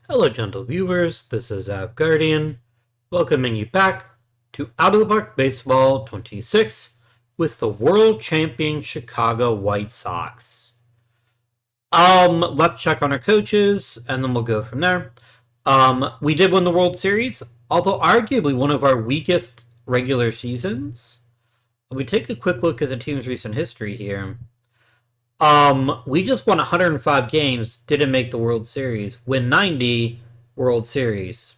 Hello, gentle viewers. This is Guardian, welcoming you back to Out of the Park Baseball 26 with the world champion Chicago White Sox. Let's check on our coaches, and then we'll go from there. We did win the World Series, although arguably one of our weakest regular seasons. We take a quick look at the team's recent history here. We just won 105 games, didn't make the World Series. Win 90, World Series.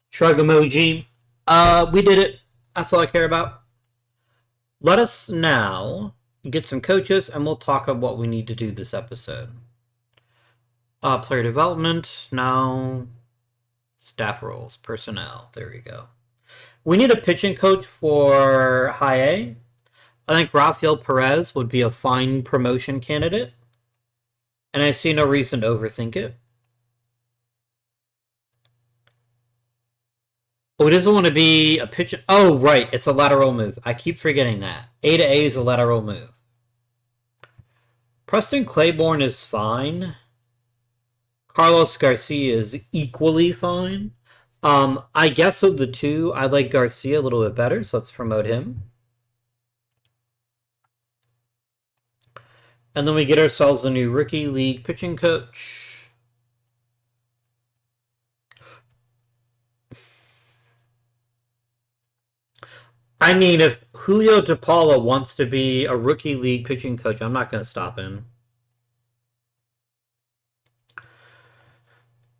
Shrug emoji. We did it. That's all I care about. Let us now get some coaches, and we'll talk about what we need to do this episode. Player development. Now, staff roles, personnel. There we go. We need a pitching coach for High A. I think Rafael Perez would be a fine promotion candidate, and I see no reason to overthink it. Oh, he doesn't want to be a pitcher. Oh, right. It's a lateral move. I keep forgetting that. A to A is a lateral move. Preston Claiborne is fine. Carlos Garcia is equally fine. I guess of the two, I like Garcia a little bit better, so let's promote him. And then we get ourselves a new rookie league pitching coach. I mean, if Julio DePaula wants to be a rookie league pitching coach, I'm not going to stop him.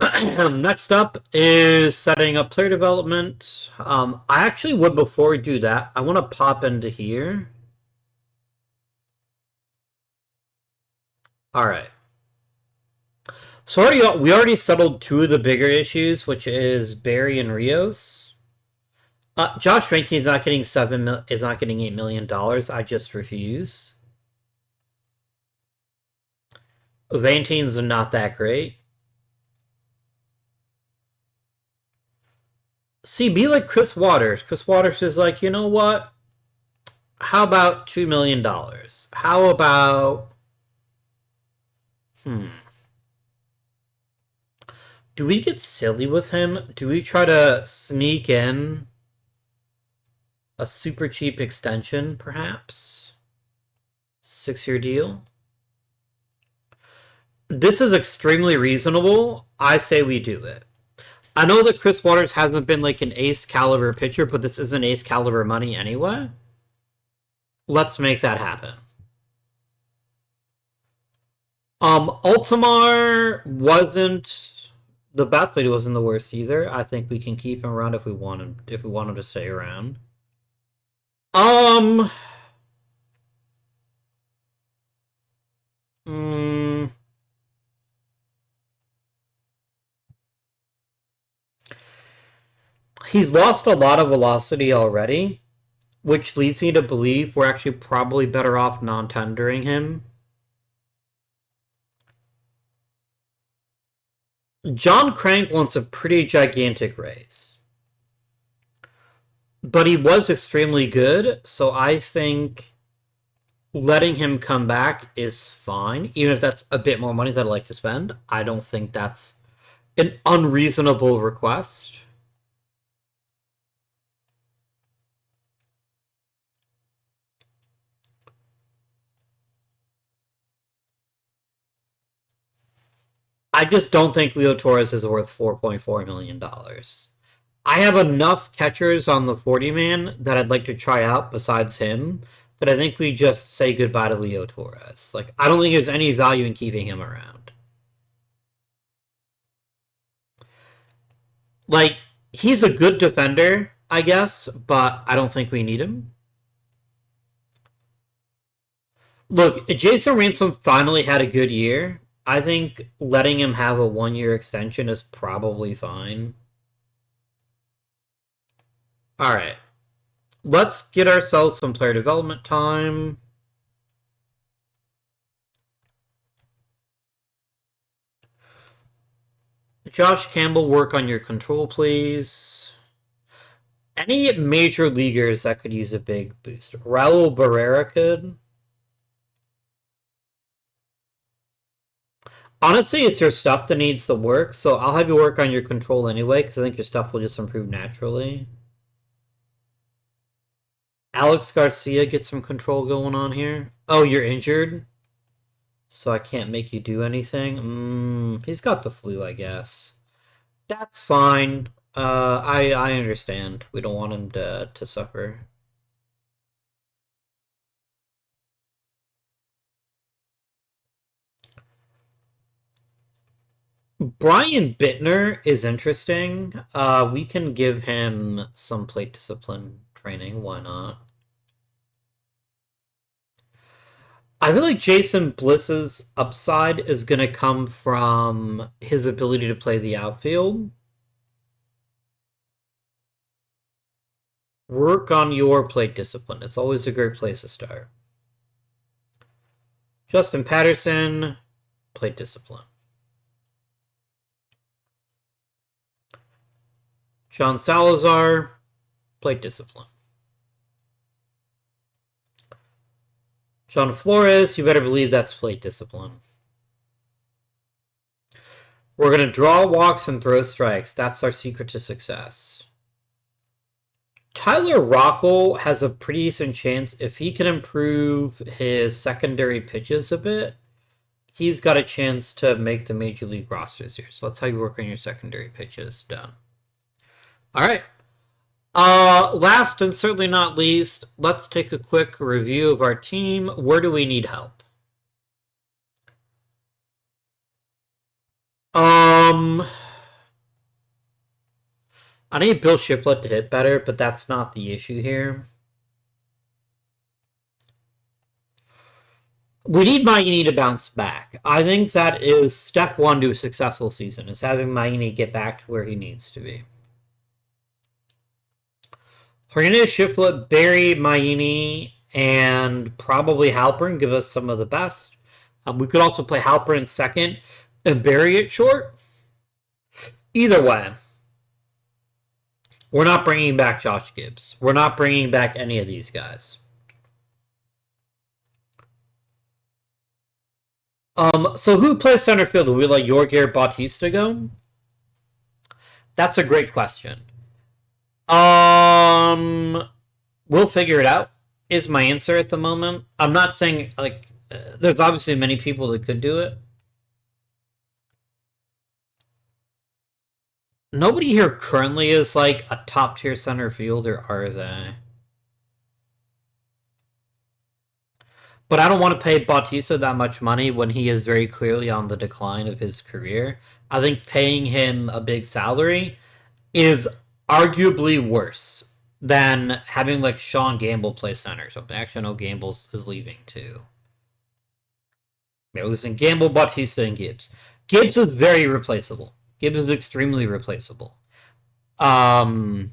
Next up is setting up player development. I actually would, before we do that, I want to pop into here. All right. So we already settled two of the bigger issues, which is Barry and Rios. Josh Rankin's not getting is not getting $8 million. I just refuse. Vantine's not that great. See, be like Chris Waters. Chris Waters is like, you know what? How about $2 million? How about... Do we get silly with him? Do we try to sneak in a super cheap extension, perhaps? 6-year deal? This is extremely reasonable. I say we do it. I know that Chris Waters hasn't been like an ace caliber pitcher, but this isn't ace caliber money anyway. Let's make that happen. Altamar wasn't the best, but he wasn't the worst either. I think we can keep him around if we want him to stay around. He's lost a lot of velocity already, which leads me to believe we're actually probably better off non-tendering him. John Crank wants a pretty gigantic raise. But he was extremely good, so I think letting him come back is fine. Even if that's a bit more money that I'd like to spend, I don't think that's an unreasonable request. I just don't think Leo Torres is worth $4.4 million. I have enough catchers on the 40-man that I'd like to try out besides him that I think we just say goodbye to Leo Torres. Like, I don't think there's any value in keeping him around. Like, he's a good defender, I guess, but I don't think we need him. Look, Jason Ransom finally had a good year. I think letting him have a 1-year extension is probably fine. Alright. Let's get ourselves some player development time. Josh Campbell, work on your control, please. Any major leaguers that could use a big boost? Raul Barrera could. Honestly, it's your stuff that needs the work, so I'll have you work on your control anyway, because I think your stuff will just improve naturally. Alex Garcia gets some control going on here. Oh, you're injured? So I can't make you do anything? He's got the flu, I guess. That's fine. I understand. We don't want him to suffer. Brian Bittner is interesting. We can give him some plate discipline training. Why not? I feel like Jason Bliss's upside is going to come from his ability to play the outfield. Work on your plate discipline. It's always a great place to start. Justin Patterson, plate discipline. John Salazar, plate discipline. John Flores, you better believe that's plate discipline. We're going to draw walks and throw strikes. That's our secret to success. Tyler Rockel has a pretty decent chance if he can improve his secondary pitches a bit. He's got a chance to make the major league rosters here. So that's how you work on your secondary pitches. Done. All right. Last and certainly not least, let's take a quick review of our team. Where do we need help? I need Bill Shiplett to hit better, but that's not the issue here. We need Maini to bounce back. I think that is step one to a successful season, is having Maini get back to where he needs to be. Hernandez, Shiplett, Barry, Maini, and probably Halpern give us some of the best. We could also play Halpern in second and Barry at short. Either way, we're not bringing back Josh Gibbs. We're not bringing back any of these guys. So who plays center field? Do we let Yorger Bautista go? That's a great question. We'll figure it out, is my answer at the moment. I'm not saying, like, there's obviously many people that could do it. Nobody here currently is, like, a top-tier center fielder, are they? But I don't want to pay Bautista that much money when he is very clearly on the decline of his career. I think paying him a big salary is arguably worse than having, like, Sean Gamble play center or something. Actually, no, Gamble is leaving too. Yeah, losing Gamble, Bautista, and Gibbs. Gibbs is very replaceable. Gibbs is extremely replaceable. If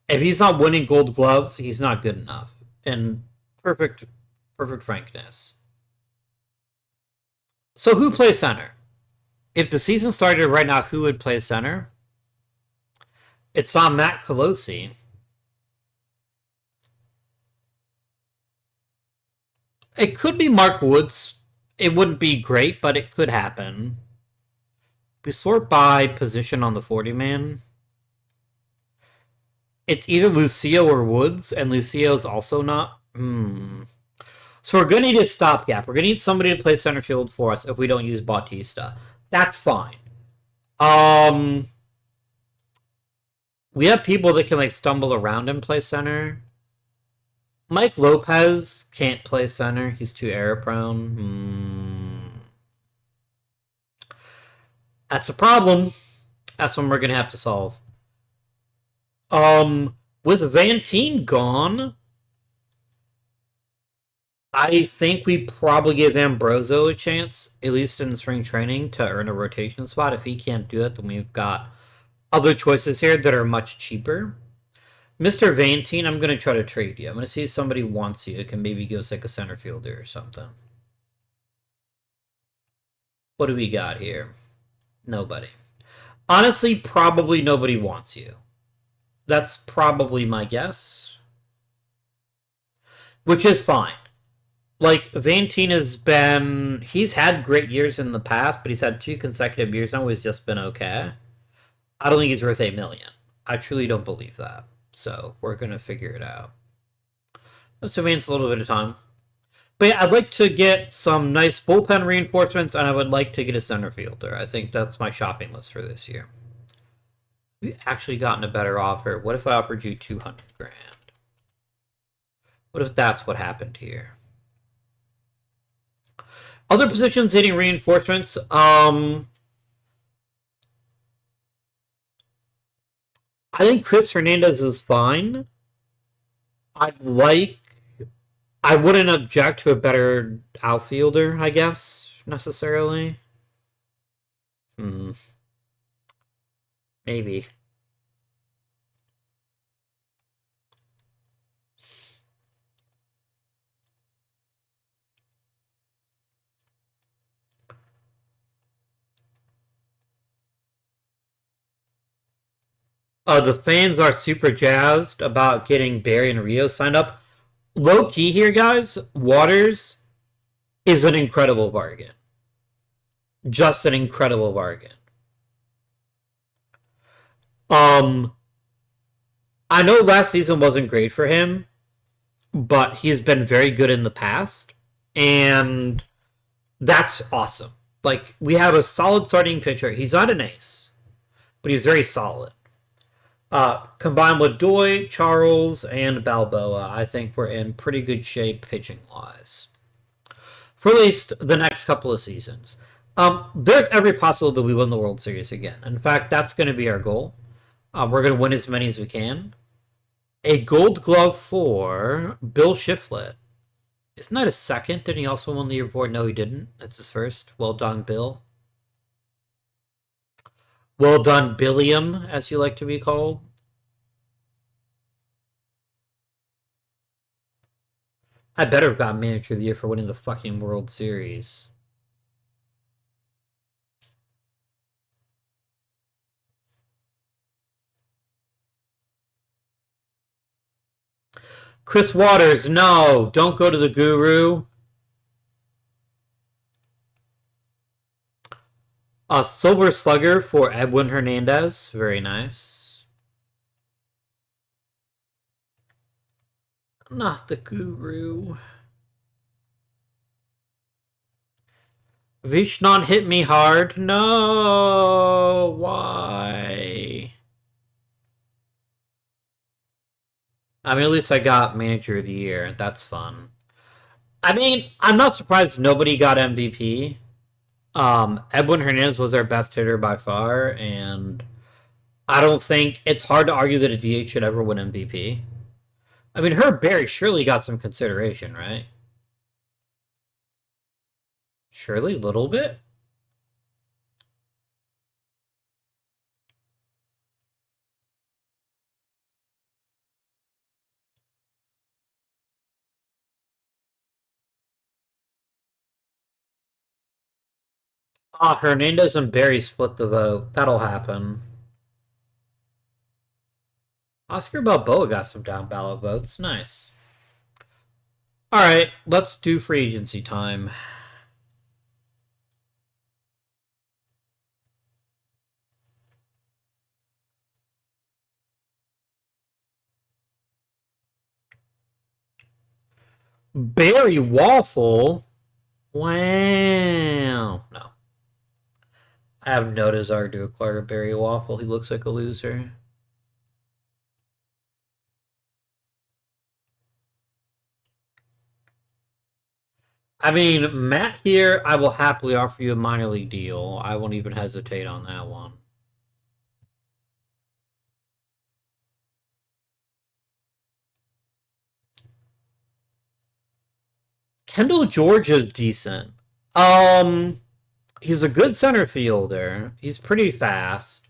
he's not winning Gold Gloves, he's not good enough. And perfect frankness. So who plays center? If the season started right now, who would play center? It's not Matt Colosi. It could be Mark Woods. It wouldn't be great, but it could happen. We sort by position on the 40-man. It's either Lucio or Woods, and Lucio's also not. So we're going to need a stopgap. We're going to need somebody to play center field for us if we don't use Bautista. That's fine. We have people that can, like, stumble around and play center. Mike Lopez can't play center. He's too error-prone. That's a problem. That's one we're going to have to solve. With Vantine gone, I think we probably give Ambrosio a chance, at least in spring training, to earn a rotation spot. If he can't do it, then we've got other choices here that are much cheaper. Mr. Vantine, I'm going to try to trade you. I'm going to see if somebody wants you. It can maybe give us, like, a center fielder or something. What do we got here? Nobody. Honestly, probably nobody wants you. That's probably my guess. Which is fine. like Vantine he's had great years in the past, but he's had 2 consecutive years now where he's just been okay. I don't think he's worth 8 million. I truly don't believe that. So we're gonna figure it out. Assuming it's a little bit of time. But yeah, I'd like to get some nice bullpen reinforcements, and I would like to get a center fielder. I think that's my shopping list for this year. We've actually gotten a better offer. What if I offered you 200 grand? What if that's what happened here? Other positions needing reinforcements. I think Chris Hernandez is fine. I wouldn't object to a better outfielder, I guess, necessarily. Maybe. The fans are super jazzed about getting Barry and Rio signed up. Low key here, guys. Waters is an incredible bargain. Just an incredible bargain. I know last season wasn't great for him, but he's been very good in the past, and that's awesome. Like, we have a solid starting pitcher. He's not an ace, but he's very solid. Combined with Doy, Charles, and Balboa, I think we're in pretty good shape pitching-wise. For at least the next couple of seasons. There's every possibility that we win the World Series again. In fact, that's going to be our goal. We're going to win as many as we can. A Gold Glove for Bill Shiflett. Isn't that his second? Didn't he also win the year before? No, he didn't. That's his first. Well done, Bill. Well done, Billiam, as you like to be called. I better have got Manager of the Year for winning the fucking World Series. Chris Waters, no! Don't go to the Guru. A Silver Slugger for Edwin Hernandez. Very nice. Not the Guru. Vishnon hit me hard. No! Why? I mean, at least I got Manager of the Year. That's fun. I mean, I'm not surprised nobody got MVP. Edwin Hernandez was our best hitter by far, and I don't think it's hard to argue that a DH should ever win MVP. I mean, Herb Berry surely got some consideration, right? Surely, a little bit? Hernandez and Berry split the vote. That'll happen. Oscar Balboa got some down ballot votes. Nice. Alright, let's do free agency time. Barry Waffle? Wow. No. I have no desire to acquire Barry Waffle. He looks like a loser. I mean, Matt here, I will happily offer you a minor league deal. I won't even hesitate on that one. Kendall George is decent. He's a good center fielder. He's pretty fast.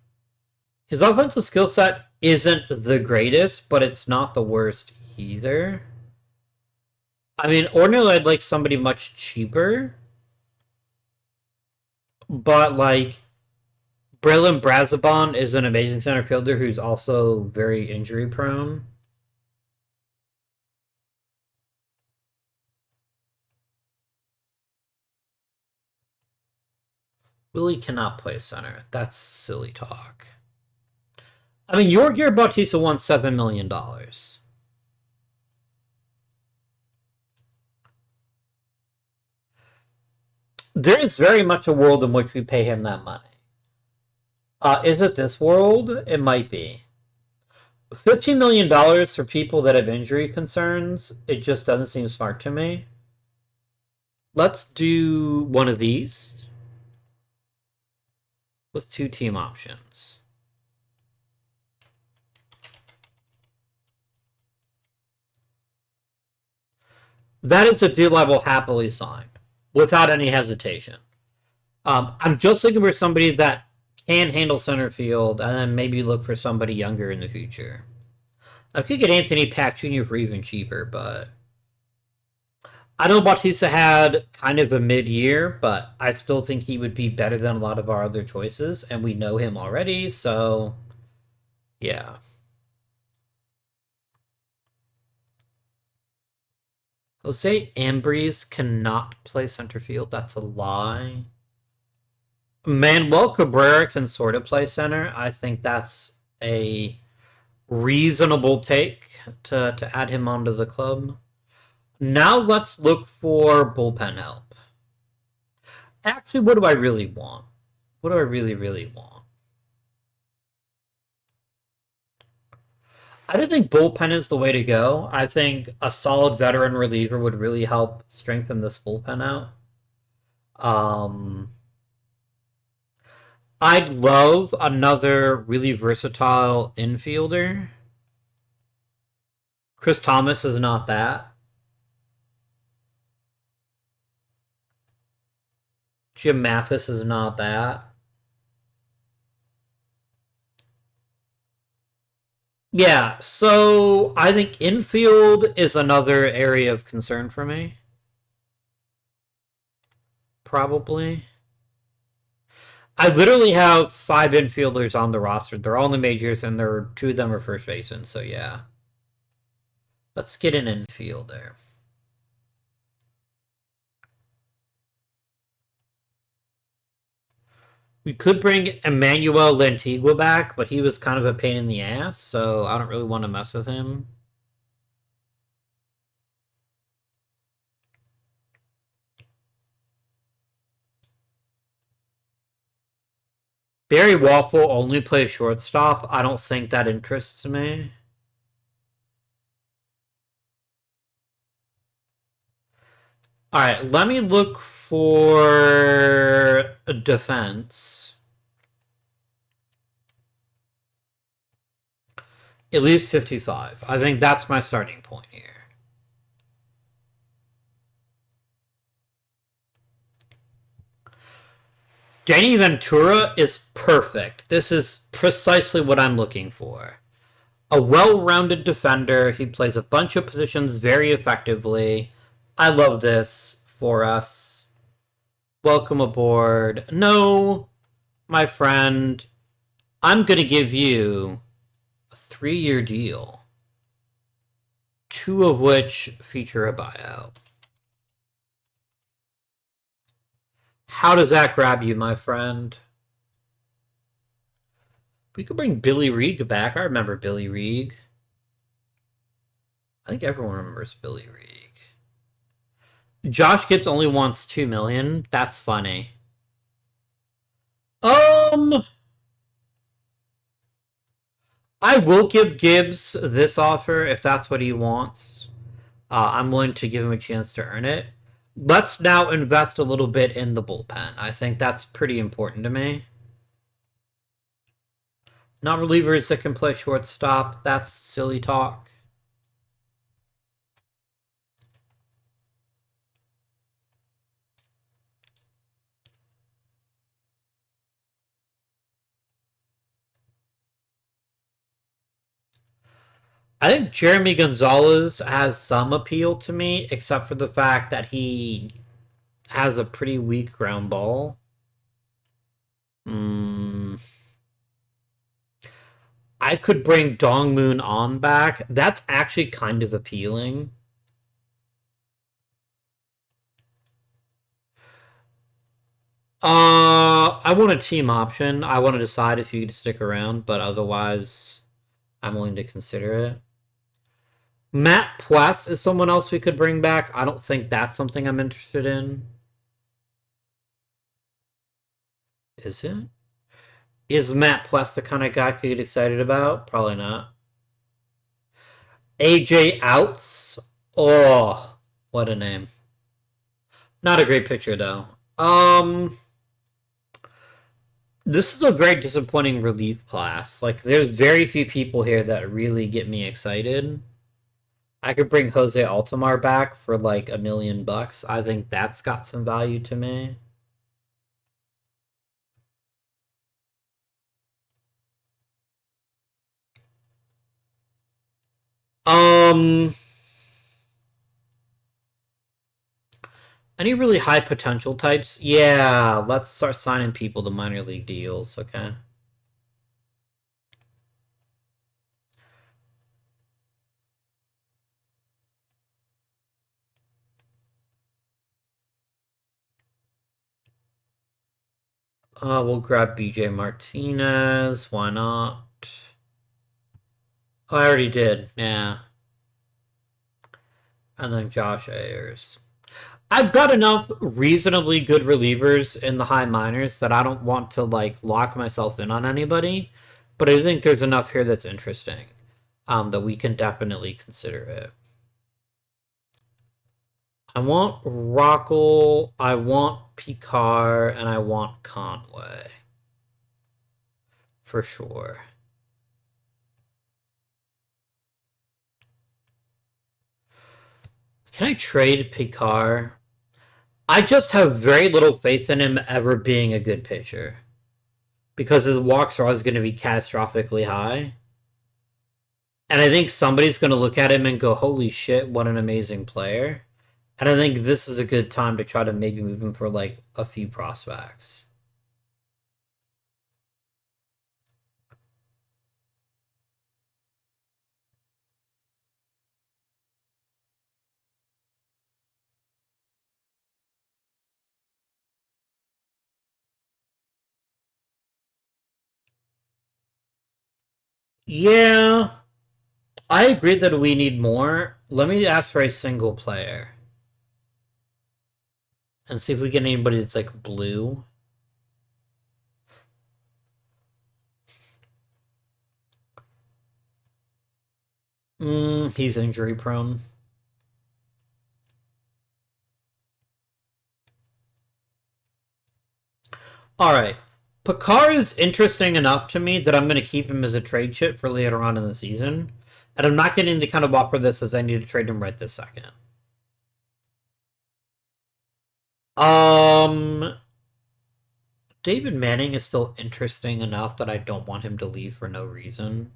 His offensive skill set isn't the greatest, but it's not the worst either. I mean, ordinarily I'd like somebody much cheaper, but like Braylon Brazabon is an amazing center fielder who's also very injury prone. Willie cannot play center. That's silly talk. I mean, Yorgir Bautista won $7 million. There is very much a world in which we pay him that money. Is it this world? It might be. $15 million for people that have injury concerns, it just doesn't seem smart to me. Let's do one of these with 2 team options. That is a deal I will happily sign without any hesitation. I'm just looking for somebody that can handle center field and then maybe look for somebody younger in the future. I could get Anthony Pack Jr. for even cheaper, but I know Bautista had kind of a mid-year, but I still think he would be better than a lot of our other choices, and we know him already, so yeah. Jose Ambriz cannot play center field. That's a lie. Manuel Cabrera can sort of play center. I think that's a reasonable take to add him onto the club. Now let's look for bullpen help. Actually, what do I really want? What do I really, really want? I don't think bullpen is the way to go. I think a solid veteran reliever would really help strengthen this bullpen out. I'd love another really versatile infielder. Chris Thomas is not that. Jim Mathis is not that. Yeah, so I think infield is another area of concern for me. Probably. I literally have 5 infielders on the roster. They're all in the majors, and 2 of them are first basemen, so yeah. Let's get an infielder. We could bring Emmanuel Lantigua back, but he was kind of a pain in the ass, so I don't really want to mess with him. Barry Waffle only plays shortstop. I don't think that interests me. Alright, let me look for a defense. At least 55. I think that's my starting point here. Danny Ventura is perfect. This is precisely what I'm looking for. A well-rounded defender. He plays a bunch of positions very effectively. I love this for us. Welcome aboard. No, my friend, I'm going to give you a 3-year deal, 2 of which feature a buyout. How does that grab you, my friend? We could bring Billy Reeg back. I remember Billy Reeg. I think everyone remembers Billy Reeg. Josh Gibbs only wants $2 million. That's funny. I will give Gibbs this offer if that's what he wants. I'm willing to give him a chance to earn it. Let's now invest a little bit in the bullpen. I think that's pretty important to me. Not relievers that can play shortstop. That's silly talk. I think Jeremy Gonzalez has some appeal to me, except for the fact that he has a pretty weak ground ball. I could bring Dong Moon On back. That's actually kind of appealing. I want a team option. I want to decide if you could stick around, but otherwise, I'm willing to consider it. Matt Puess is someone else we could bring back. I don't think that's something I'm interested in. Is it? Is Matt Puess the kind of guy you get excited about? Probably not. AJ Outs. Oh, what a name. Not a great picture though. This is a very disappointing relief class. Like, there's very few people here that really get me excited. I could bring Jose Altamar back for like $1 million. I think that's got some value to me. Um, any really high potential types? Yeah, let's start signing people to minor league deals. Okay. We'll grab BJ Martinez. Why not? Oh, I already did. Yeah. And then Josh Ayers. I've got enough reasonably good relievers in the high minors that I don't want to like lock myself in on anybody, but I think there's enough here that's interesting, that we can definitely consider it. I want Rockle, I want Picard, and I want Conway for sure. Can I trade Picard? I just have very little faith in him ever being a good pitcher because his walks are always going to be catastrophically high. And I think somebody's going to look at him and go, holy shit, what an amazing player. And I think this is a good time to try to maybe move him for like a few prospects. Yeah, I agree that we need more. Let me ask for a single player and see if we get anybody that's like blue. He's injury prone. All right. Picard is interesting enough to me that I'm going to keep him as a trade chip for later on in the season. And I'm not getting the kind of offer that says I need to trade him right this second. Um, David Manning is still interesting enough that I don't want him to leave for no reason.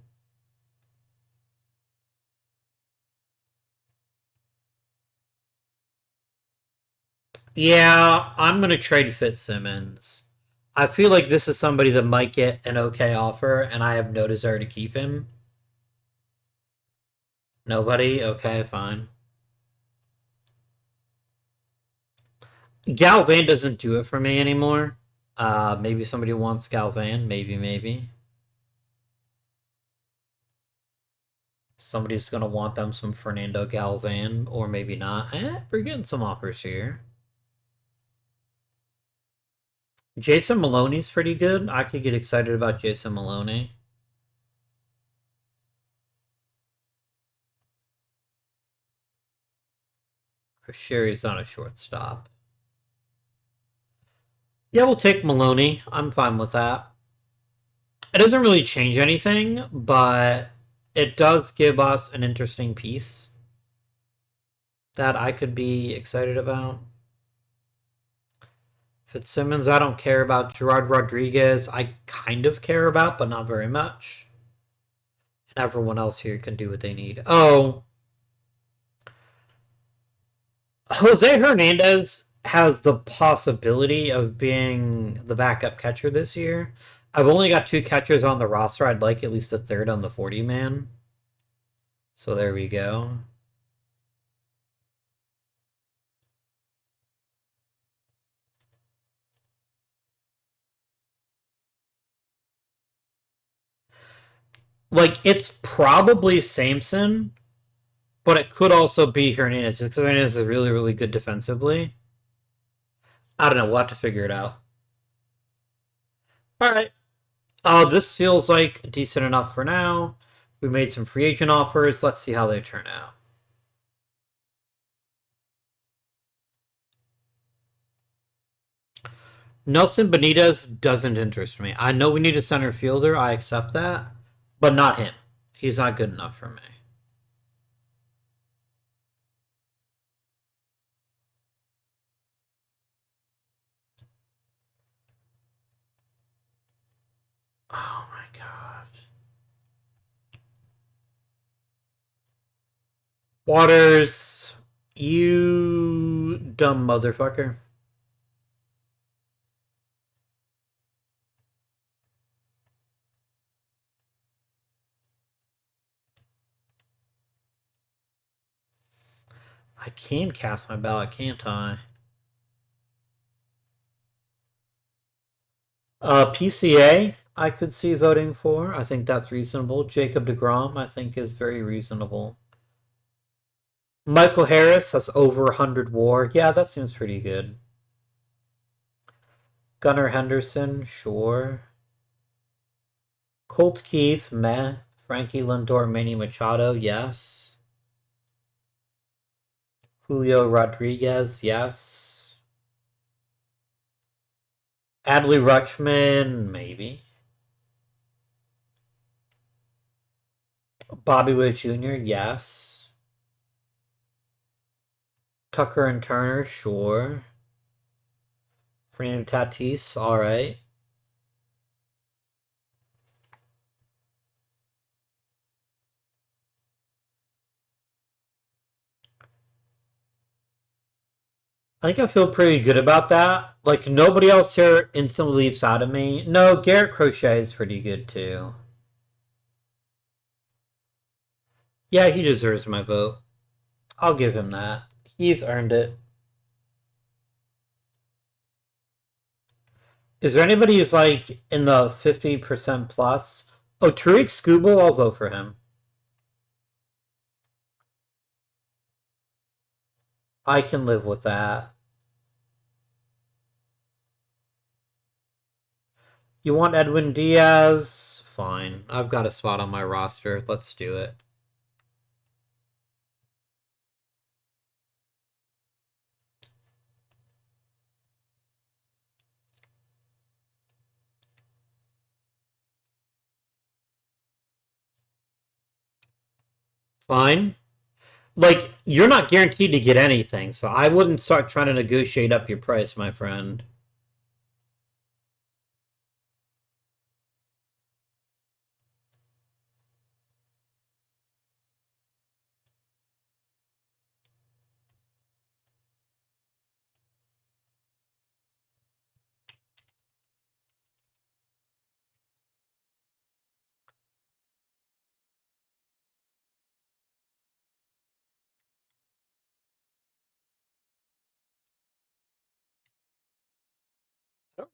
Yeah, I'm going to trade Fitzsimmons. I feel like this is somebody that might get an okay offer, and I have no desire to keep him. Nobody? Okay, fine. Galvan doesn't do it for me anymore. Maybe somebody wants Galvan. Maybe. Somebody's going to want them some Fernando Galvan, or maybe not. We're getting some offers here. Jason Maloney's pretty good. I could get excited about Jason Maloney. For sure, he's not a shortstop. Yeah, we'll take Maloney. I'm fine with that. It doesn't really change anything, but it does give us an interesting piece that I could be excited about. Fitzsimmons, I don't care about. Gerard Rodriguez, I kind of care about, but not very much. And everyone else here can do what they need. Oh, Jose Hernandez has the possibility of being the backup catcher this year. I've only got 2 catchers on the roster. I'd like at least a third on the 40 man. So there we go. Like, it's probably Samson, but it could also be Hernandez, just because Hernandez is really, really good defensively. I don't know. We'll have to figure it out. All right. This feels like decent enough for now. We made some free agent offers. Let's see how they turn out. Nelson Benitez doesn't interest me. I know we need a center fielder. I accept that, but not him. He's not good enough for me. Oh my god. Waters, you dumb motherfucker. I can cast my ballot, can't I? PCA, I could see voting for. I think that's reasonable. Jacob deGrom, I think, is very reasonable. Michael Harris has over 100 WAR. Yeah, that seems pretty good. Gunnar Henderson, sure. Colt Keith, meh. Frankie Lindor, Manny Machado, yes. Julio Rodriguez, yes. Adley Rutschman, maybe. Bobby Witt Jr., yes. Tucker and Turner, sure. Fernando Tatis, alright. I think I feel pretty good about that. Like, nobody else here instantly leaps out of me. No, Garrett Crochet is pretty good, too. Yeah, he deserves my vote. I'll give him that. He's earned it. Is there anybody who's, like, in the 50% plus? Oh, Tariq Skubal, I'll vote for him. I can live with that. You want Edwin Diaz? Fine. I've got a spot on my roster. Let's do it. Fine. Like, you're not guaranteed to get anything, so I wouldn't start trying to negotiate up your price, my friend.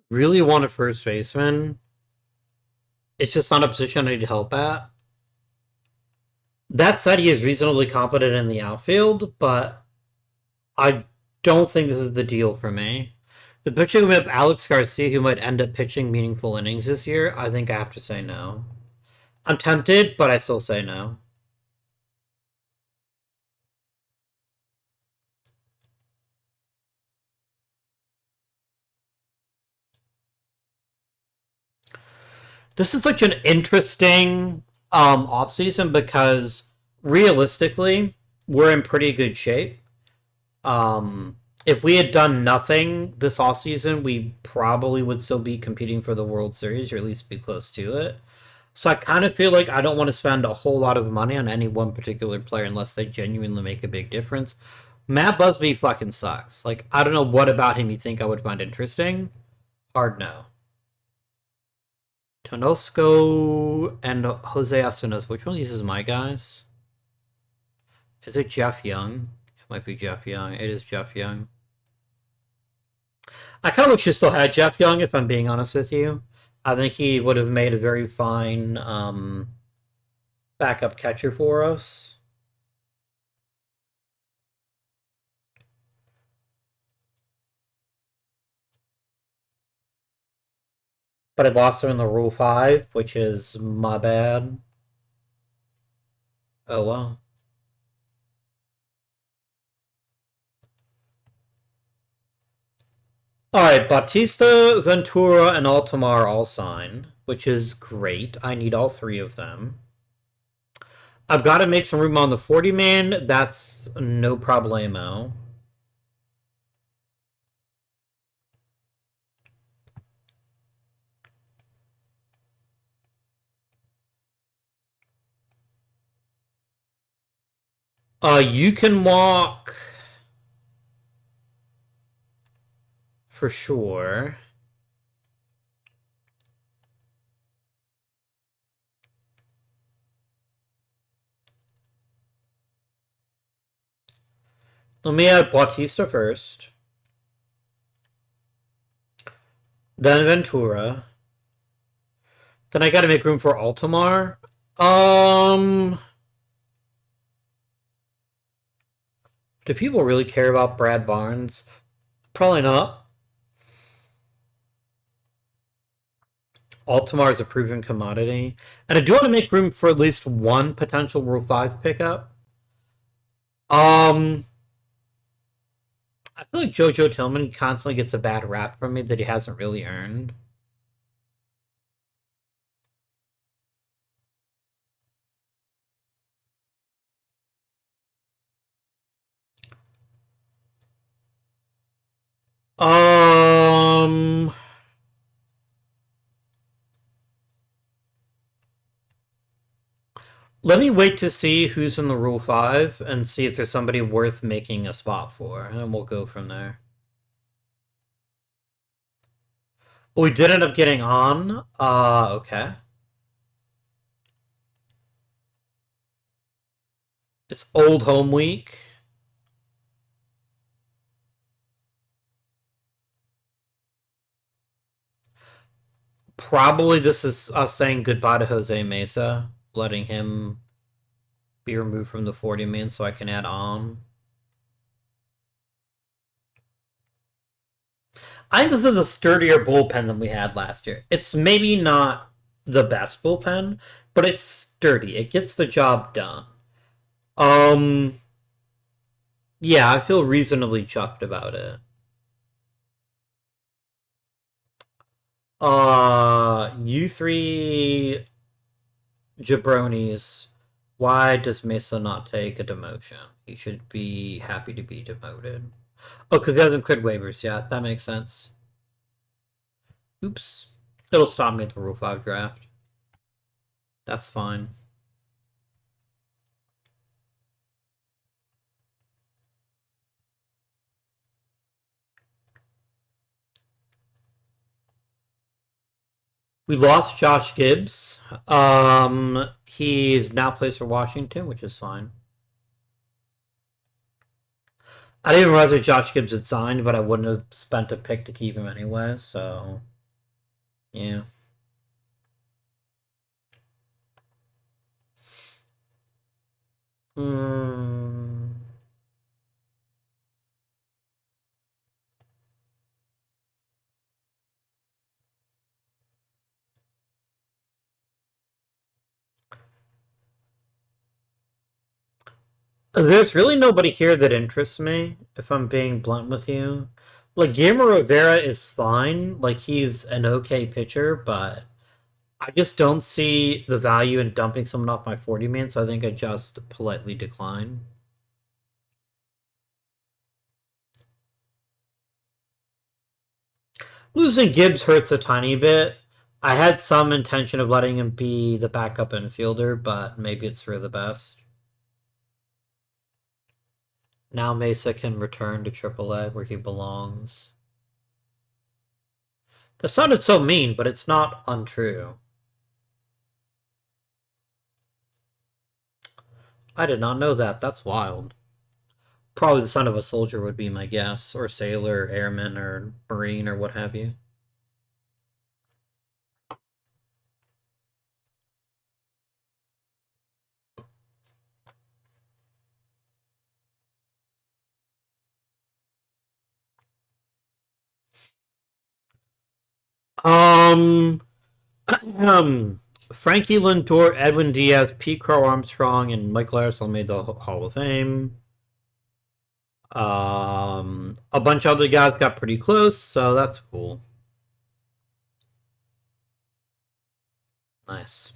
Really want a first baseman. It's just not a position I need help at. That said, he is reasonably competent in the outfield, but I don't think this is the deal for me. The pitching with Alex Garcia, who might end up pitching meaningful innings this year, I think I have to say no. I'm tempted, but I still say no. This is such an interesting offseason because realistically, we're in pretty good shape. If we had done nothing this offseason, we probably would still be competing for the World Series, or at least be close to it. So I kind of feel like I don't want to spend a whole lot of money on any one particular player unless they genuinely make a big difference. Matt Busby fucking sucks. Like, I don't know what about him you think I would find interesting. Hard no. Tonosco and Jose Astanos. Which one of these is my guys? Is it Jeff Young? It might be Jeff Young. It is Jeff Young. I kind of wish you still had Jeff Young, if I'm being honest with you. I think he would have made a very fine backup catcher for us. But I lost him in the Rule 5, which is my bad. Oh well. Alright, Bautista, Ventura, and Altamar all sign, which is great. I need all three of them. I've got to make some room on the 40-man. That's no problemo. You can walk for sure. Let me add Bautista first. Then Ventura. Then I gotta make room for Altamar. Do people really care about Brad Barnes? Probably not. Altamar is a proven commodity. And I do want to make room for at least one potential Rule 5 pickup. I feel like JoJo Tillman constantly gets a bad rap from me that he hasn't really earned. Let me wait to see who's in the Rule 5 and see if there's somebody worth making a spot for, and we'll go from there. We did end up getting on. Okay. It's Old Home Week. Probably this is us saying goodbye to Jose Mesa, letting him be removed from the 40-man so I can add on. I think this is a sturdier bullpen than we had last year. It's maybe not the best bullpen, but it's sturdy. It gets the job done. Yeah, I feel reasonably chuffed about it. You three jabronis. Why does Mesa not take a demotion? He should be happy to be demoted. Oh, because he hasn't cleared waivers yet. That makes sense. Oops. It'll stop me at the Rule 5 draft. That's fine. We lost Josh Gibbs. He's now plays for Washington, which is fine. I didn't realize that Josh Gibbs had signed, but I wouldn't have spent a pick to keep him anyway, so yeah. There's really nobody here that interests me, if I'm being blunt with you. Like, Guillermo Rivera is fine. Like, he's an okay pitcher, but I just don't see the value in dumping someone off my 40-man, so I think I just politely decline. Losing Gibbs hurts a tiny bit. I had some intention of letting him be the backup infielder, but maybe it's for the best. Now Mesa can return to AAA where he belongs. That sounded so mean, but it's not untrue. I did not know that. That's wild. Probably the son of a soldier would be my guess, or sailor, airman, or marine, or what have you. Um, Frankie Lindor, Edwin Diaz, Pete Crow Armstrong, and Michael Harrison made the Hall of Fame. A bunch of other guys got pretty close, so that's cool. Nice.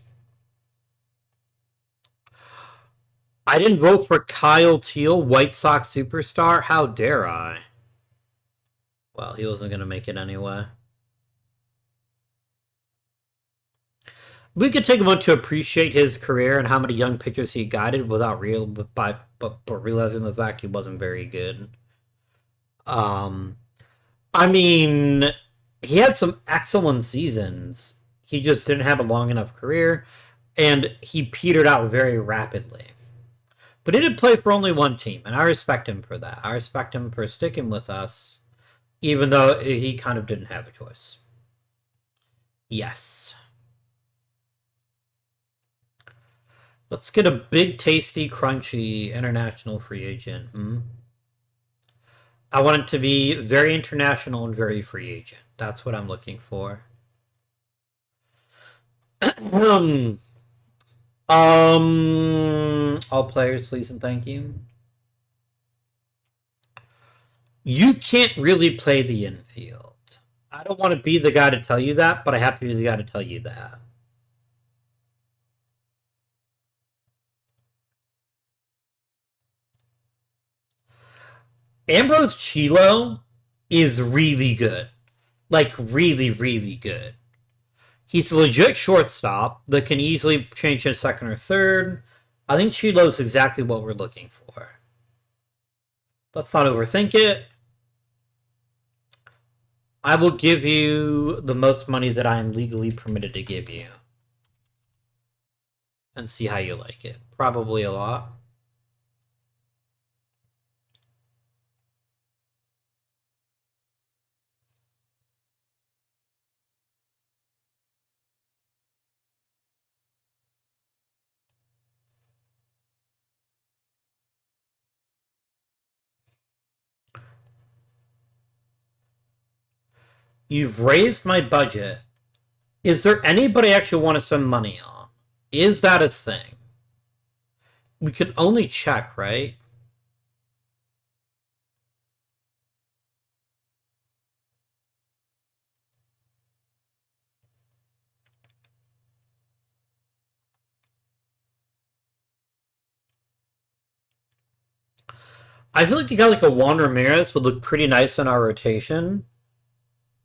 I didn't vote for Kyle Teal, White Sox superstar. How dare I? Well, he wasn't going to make it anyway. We could take a moment to appreciate his career and how many young pitchers he guided without realizing the fact he wasn't very good. Um, I mean, he had some excellent seasons. He just didn't have a long enough career, and he petered out very rapidly. But he did play for only one team, and I respect him for that. I respect him for sticking with us, even though he kind of didn't have a choice. Yes. Let's get a big, tasty, crunchy international free agent. I want it to be very international and very free agent. That's what I'm looking for. All players, please and thank you. You can't really play the infield. I don't want to be the guy to tell you that, but I have to be the guy to tell you that. Ambrose Chilo is really good. Like, really, really good. He's a legit shortstop that can easily change to second or third. I think Chilo's exactly what we're looking for. Let's not overthink it. I will give you the most money that I am legally permitted to give you. And see how you like it. Probably a lot. You've raised my budget. Is there anybody I actually want to spend money on? Is that a thing? We can only check, right? I feel like you got like a Juan Ramirez would look pretty nice in our rotation,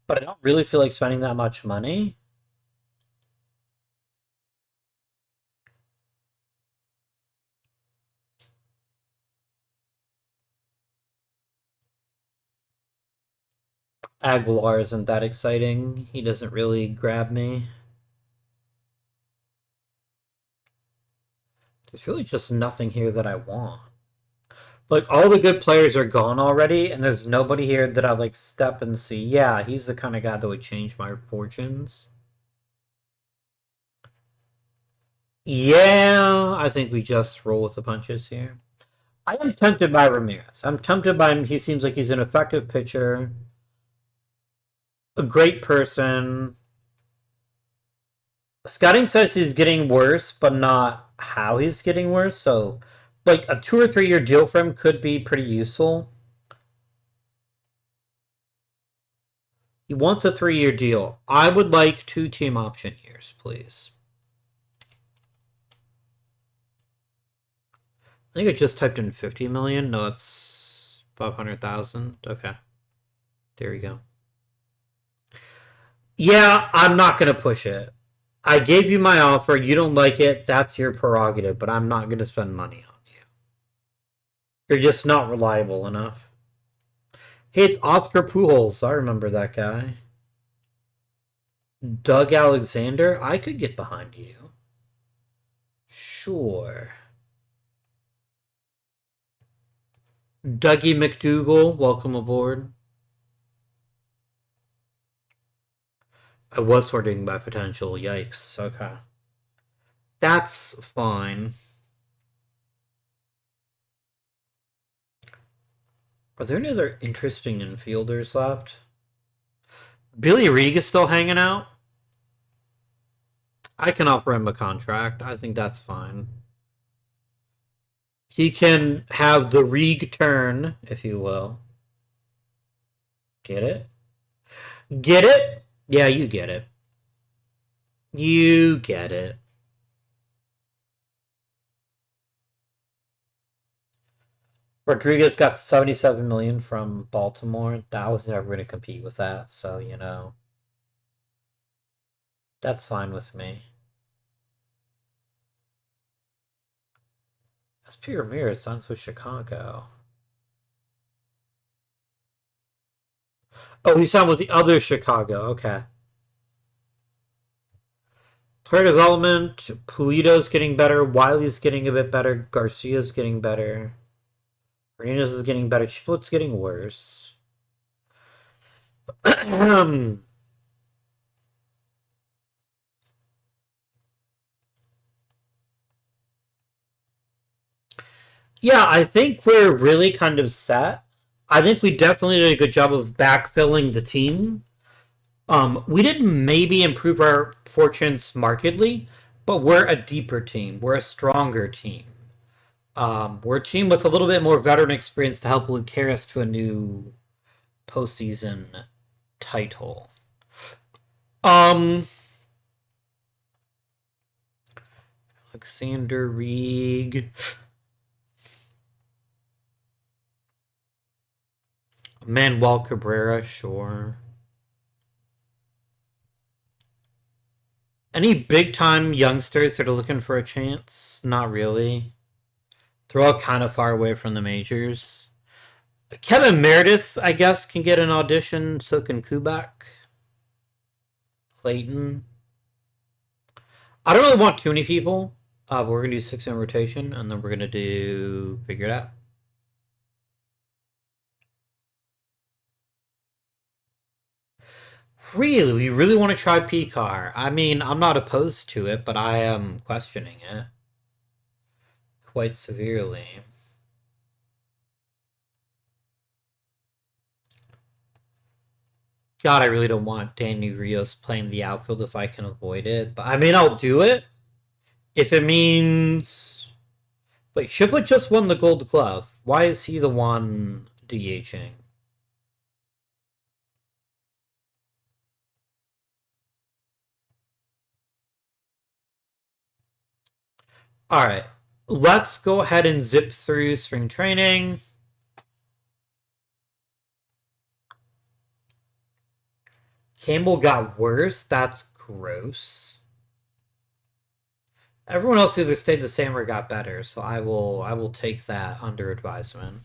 but I don't really feel like spending that much money. Aguilar isn't that exciting. He doesn't really grab me. There's really just nothing here that I want. Like, all the good players are gone already, and there's nobody here that I like step and see. Yeah, he's the kind of guy that would change my fortunes. Yeah, I think we just roll with the punches here. I am tempted by Ramirez. I'm tempted by him. He seems like he's an effective pitcher, a great person. Scouting says he's getting worse, but not how he's getting worse. So, like, a 2 or 3 year deal for him could be pretty useful. He wants a 3 year deal. I would like 2 team option years, please. I think I just typed in 50 million. No, it's 500,000. Okay. There we go. Yeah, I'm not going to push it. I gave you my offer. You don't like it. That's your prerogative, but I'm not going to spend money on you. You're just not reliable enough. Hey, it's Oscar Pujols. I remember that guy. Doug Alexander. I could get behind you. Sure. Dougie McDougal. Welcome aboard. I was sorting by potential. Yikes. Okay. That's fine. Are there any other interesting infielders left? Billy Reed is still hanging out. I can offer him a contract. I think that's fine. He can have the Reed turn, if you will. Get it? Get it? Yeah, you get it. You get it. Rodriguez got 77 million from Baltimore. That was never going to compete with that, so you know. That's fine with me. SP Ramirez signs with Chicago. Oh, he signed with the other Chicago. Okay. Player development. Pulido's getting better. Wiley's getting a bit better. Garcia's getting better. Hernandez is getting better. Chiplit's getting worse. Yeah, I think we're really kind of set. I think we definitely did a good job of backfilling the team. We didn't maybe improve our fortunes markedly, but we're a deeper team. We're a stronger team. We're a team with a little bit more veteran experience to help carry us to a new postseason title. Alexander Reed. Manuel Cabrera, sure. Any big time youngsters that are looking for a chance? Not really. They're all kind of far away from the majors. Kevin Meredith, I guess, can get an audition. So can Kubak. Clayton. I don't really want too many people. But we're going to do 6-man rotation, and then we're going to do figure it out. Really? We really want to try P-Car? I mean, I'm not opposed to it, but I am questioning it quite severely. God, I really don't want Danny Rios playing the outfield if I can avoid it. But I mean, I'll do it if it means. Wait, Shipley just won the Gold Glove. Why is he the one DHing? All right, let's go ahead and zip through spring training. Campbell got worse. That's gross. Everyone else either stayed the same or got better, so I will take that under advisement.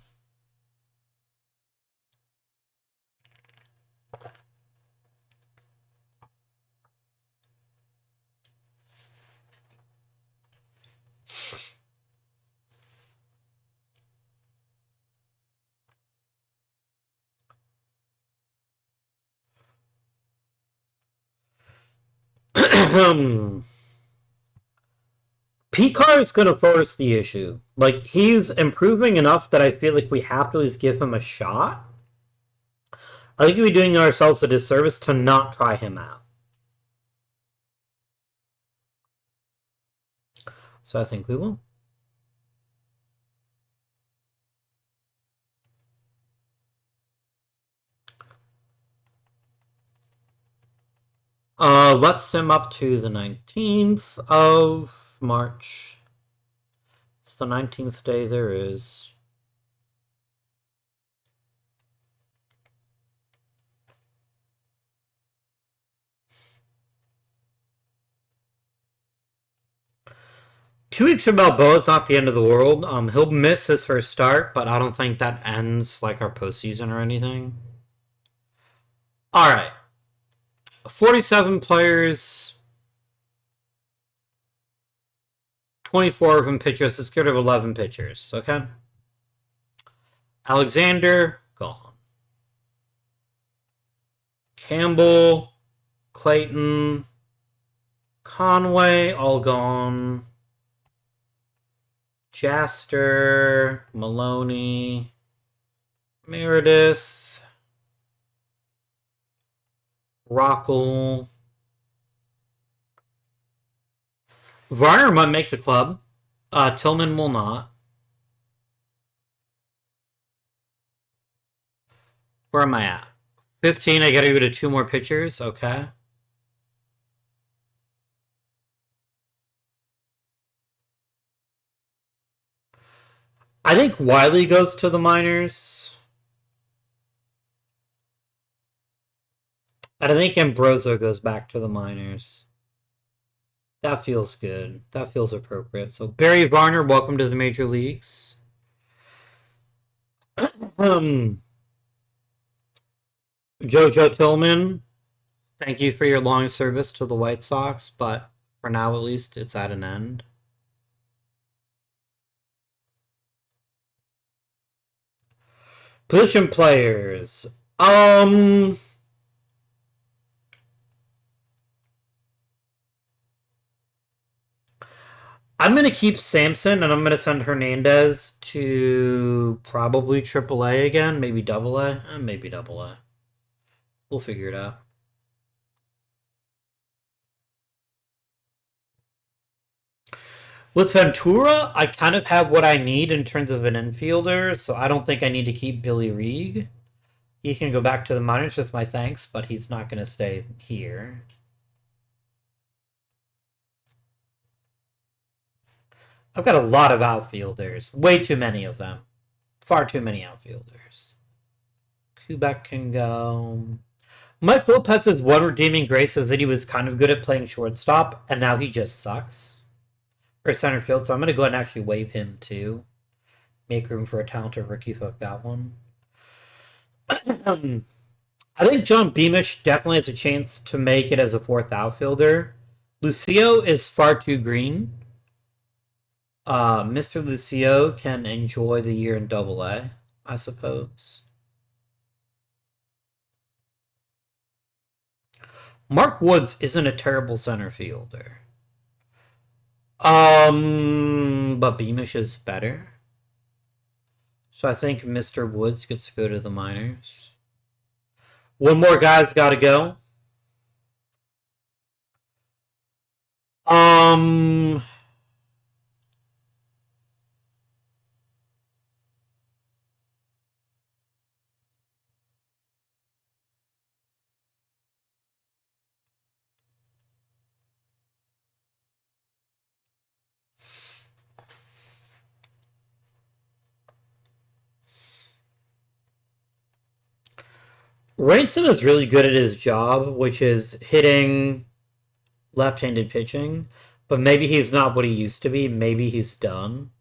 P-Car is going to force the issue. Like, he's improving enough that I feel like we have to at least give him a shot. I think we're doing ourselves a disservice to not try him out. So I think we will. Let's sim up to the 19th of March. It's the 19th day there is. Two weeks from Balboa is not the end of the world. He'll miss his first start, but I don't think that ends like our postseason or anything. All right, 47 players, 24 of them pitchers. Let's get rid of 11 pitchers. Okay. Alexander gone. Campbell, Clayton, Conway all gone. Jaster, Maloney, Meredith, Rockle. Varner might make the club. Tillman will not. Where am I at? 15, I gotta go to 2 more pitchers. Okay. I think Wiley goes to the minors. And I think Ambrosio goes back to the minors. That feels good. That feels appropriate. So Barry Varner, welcome to the major leagues. Jojo Tillman, thank you for your long service to the White Sox, but for now at least it's at an end. Position players. I'm going to keep Sampson, and I'm going to send Hernandez to probably AAA again, maybe AA, maybe AA. We'll figure it out. With Ventura, I kind of have what I need in terms of an infielder, so I don't think I need to keep Billy Reed. He can go back to the minors with my thanks, but he's not going to stay here. I've got a lot of outfielders. Way too many of them. Far too many outfielders. Kubek can go. Mike Lopez's one redeeming grace is that he was kind of good at playing shortstop, and now he just sucks. Or center field, so I'm going to go ahead and actually waive him too. Make room for a talented rookie if I've got one. I think John Beamish definitely has a chance to make it as a 4th outfielder. Lucio is far too green. Mr. Lucio can enjoy the year in AA, I suppose. Mark Woods isn't a terrible center fielder. But Beamish is better. So I think Mr. Woods gets to go to the minors. One more guy's got to go. Ransom is really good at his job, which is hitting left-handed pitching, but maybe he's not what he used to be. Maybe he's done.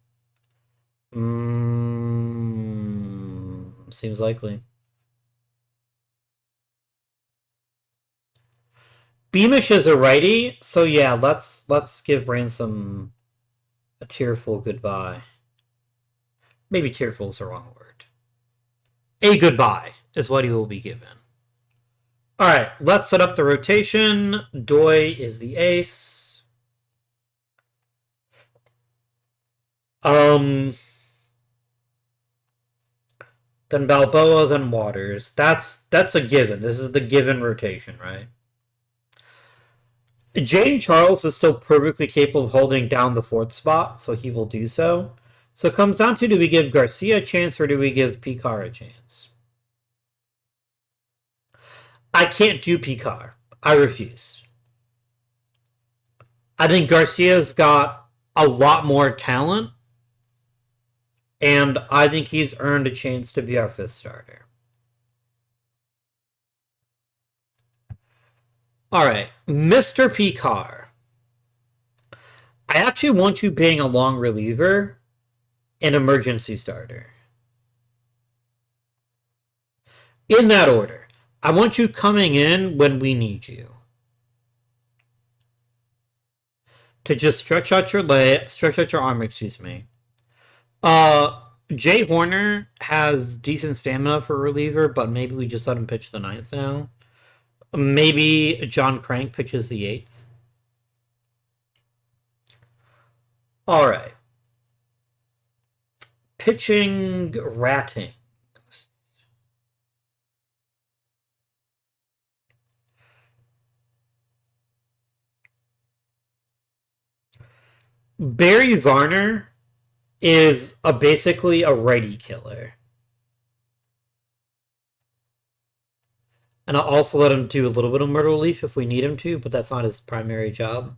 Seems likely. Beamish is a righty, so yeah, let's give Ransom a tearful goodbye. Maybe tearful is the wrong word. A goodbye is what he will be given. Alright, let's set up the rotation. Doi is the ace. Then Balboa, then Waters. That's a given. This is the given rotation, right? Jane Charles is still perfectly capable of holding down the 4th spot, so he will do so. So it comes down to, do we give Garcia a chance or do we give Picar a chance? I can't do Picar. I refuse. I think Garcia's got a lot more talent, and I think he's earned a chance to be our 5th starter. Alright, Mr. Picar. I actually want you being a long reliever and emergency starter. In that order. I want you coming in when we need you. To just stretch out your arm, excuse me. Jay Horner has decent stamina for a reliever, but maybe we just let him pitch the 9th now. Maybe John Crank pitches the 8th. Alright. Pitching ratings. Barry Varner is basically a righty killer. And I'll also let him do a little bit of murder relief if we need him to, but that's not his primary job.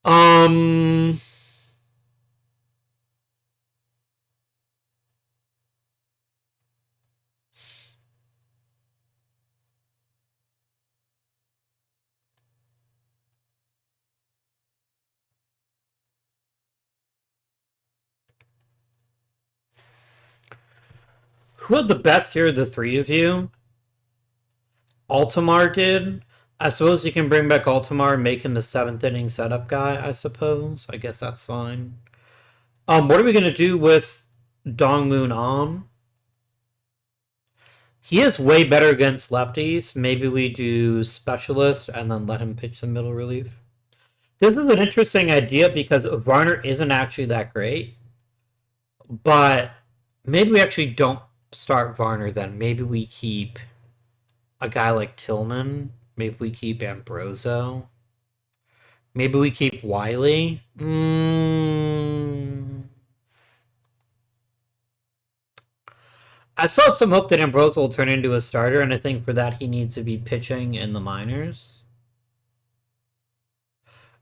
Um... Who had the best here of the three of you? Altamar did. I suppose you can bring back Altamar and make him the 7th inning setup guy, I suppose. I guess that's fine. What are we going to do with Dong Moon On? He is way better against lefties. Maybe we do specialist and then let him pitch some middle relief. This is an interesting idea because Varner isn't actually that great. But maybe we actually don't start Varner then. Maybe we keep a guy like Tillman. Maybe we keep Ambroso. Maybe we keep Wiley. I saw some hope that Ambrose will turn into a starter, and I think for that he needs to be pitching in the minors.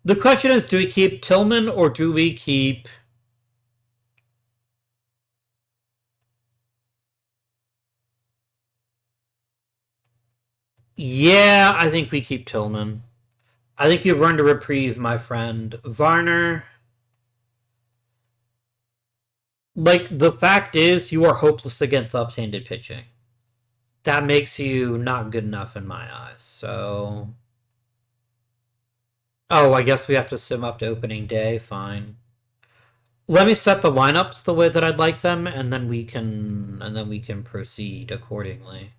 The question is, do we keep Tillman or do we keep... Yeah, I think we keep Tillman. I think you've earned a reprieve, my friend. Varner... Like, the fact is, you are hopeless against left-handed pitching. That makes you not good enough in my eyes, so... Oh, I guess we have to sim up to opening day, fine. Let me set the lineups the way that I'd like them, and then we can proceed accordingly.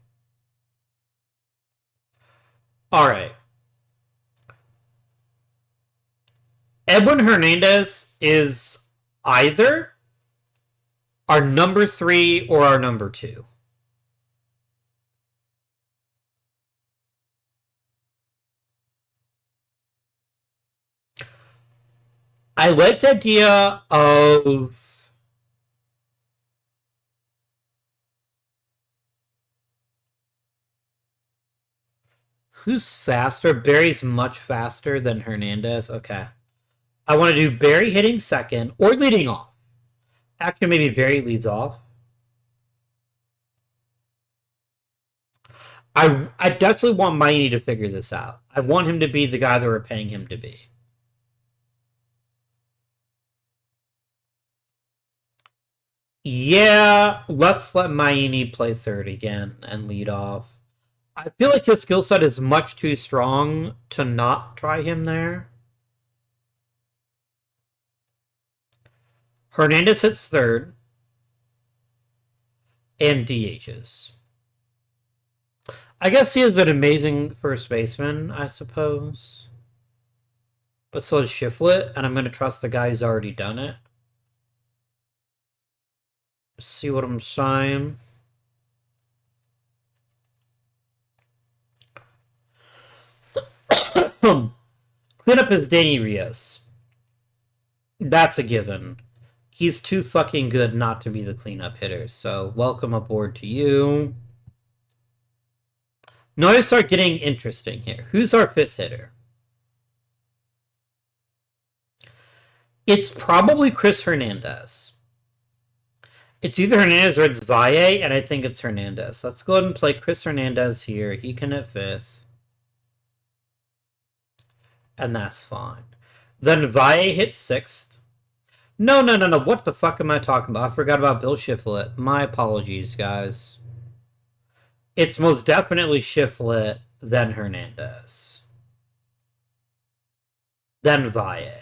Alright. Edwin Hernandez is either our number 3 or our number 2. I like the idea of... Who's faster? Barry's much faster than Hernandez. Okay. I want to do Barry hitting second or leading off. Actually, maybe Barry leads off. I definitely want Maini to figure this out. I want him to be the guy that we're paying him to be. Yeah, let's let Maini play third again and lead off. I feel like his skill set is much too strong to not try him there. Hernandez hits third and DHs. I guess he is an amazing first baseman, I suppose. But so is Shiflett, and I'm going to trust the guy who's already done it. See what I'm saying? Cleanup is Danny Rios. That's a given. He's too fucking good not to be the cleanup hitter, so welcome aboard to you. Now I start getting interesting here. Who's our 5th hitter? It's probably Chris Hernandez. It's either Hernandez or it's Valle, and I think it's Hernandez. Let's go ahead and play Chris Hernandez here. He can hit 5th. And that's fine. Then Valle hits 6th. No. What the fuck am I talking about? I forgot about Bill Shiflett. My apologies, guys. It's most definitely Shiflett, then Hernandez. Then Valle.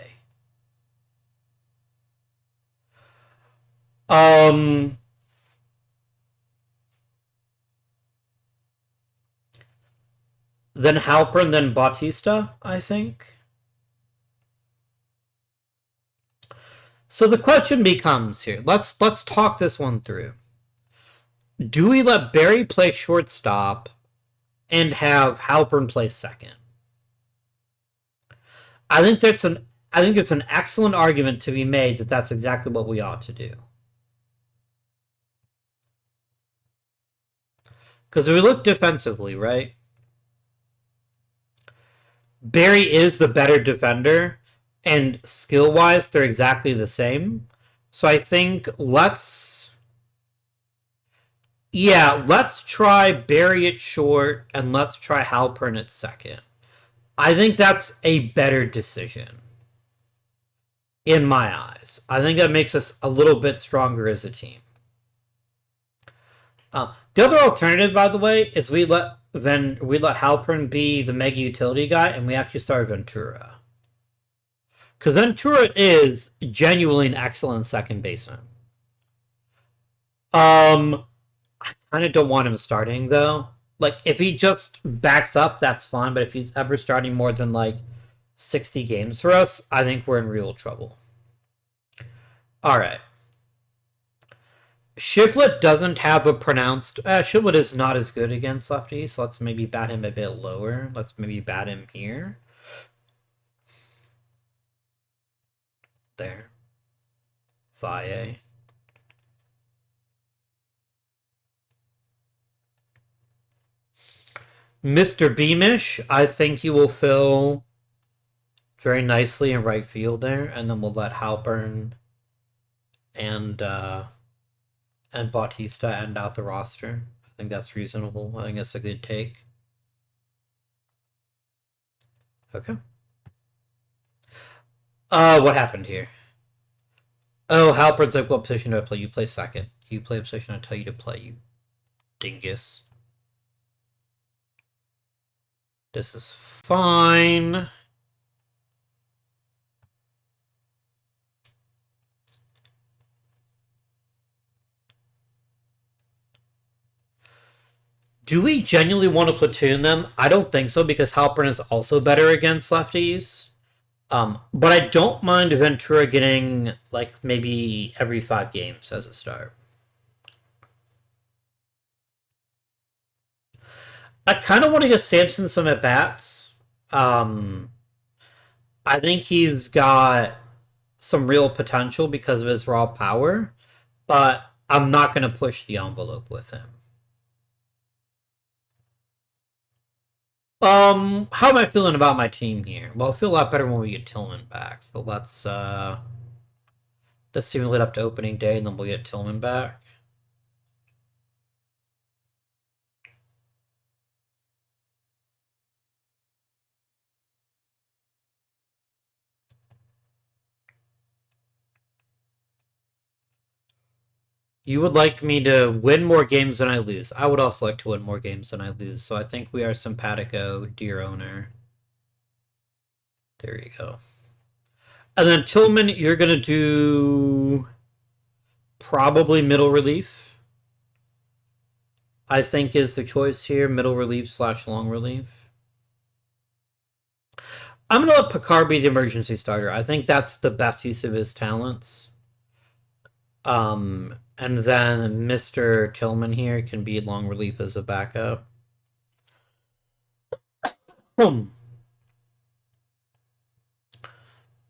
Then Halpern, then Bautista, I think. So the question becomes here. Let's talk this one through. Do we let Barry play shortstop and have Halpern play second? I think that's an I think it's an excellent argument to be made that that's exactly what we ought to do. Because we look defensively, right? Barry is the better defender, and skill-wise, they're exactly the same. So I think let's try Barry at short, and let's try Halpern at second. I think that's a better decision. In my eyes. I think that makes us a little bit stronger as a team. The other alternative, by the way, is we let Halpern be the mega utility guy, and we actually start Ventura. Because Ventura is genuinely an excellent second baseman. I kind of don't want him starting, though. Like, if he just backs up, that's fine, but if he's ever starting more than, 60 games for us, I think we're in real trouble. Alright. Shiflett doesn't have a pronounced... Shiflett is not as good against lefties, so let's maybe bat him a bit lower. Let's maybe bat him here. There. Valle. Mr. Beamish, I think he will fill very nicely in right field there, and then we'll let Halpern and Bautista end out the roster. I think that's reasonable. I think that's a good take. Okay. What happened here? Oh, Halpern's like, what position do I play? You play second. You play a position I tell you to play, you dingus. This is fine. Do we genuinely want to platoon them? I don't think so, because Halpern is also better against lefties. But I don't mind Ventura getting, maybe every 5 games as a start. I kind of want to give Sampson some at-bats. I think he's got some real potential because of his raw power, but I'm not going to push the envelope with him. How am I feeling about my team here? Well, I feel a lot better when we get Tillman back. So let's simulate up to opening day, and then we'll get Tillman back. You would like me to win more games than I lose. I would also like to win more games than I lose. So I think we are simpatico, dear owner. There you go. And then Tillman, you're going to do probably middle relief. I think is the choice here. Middle relief / long relief. I'm going to let Picard be the emergency starter. I think that's the best use of his talents. And then Mr. Tillman here can be long relief as a backup.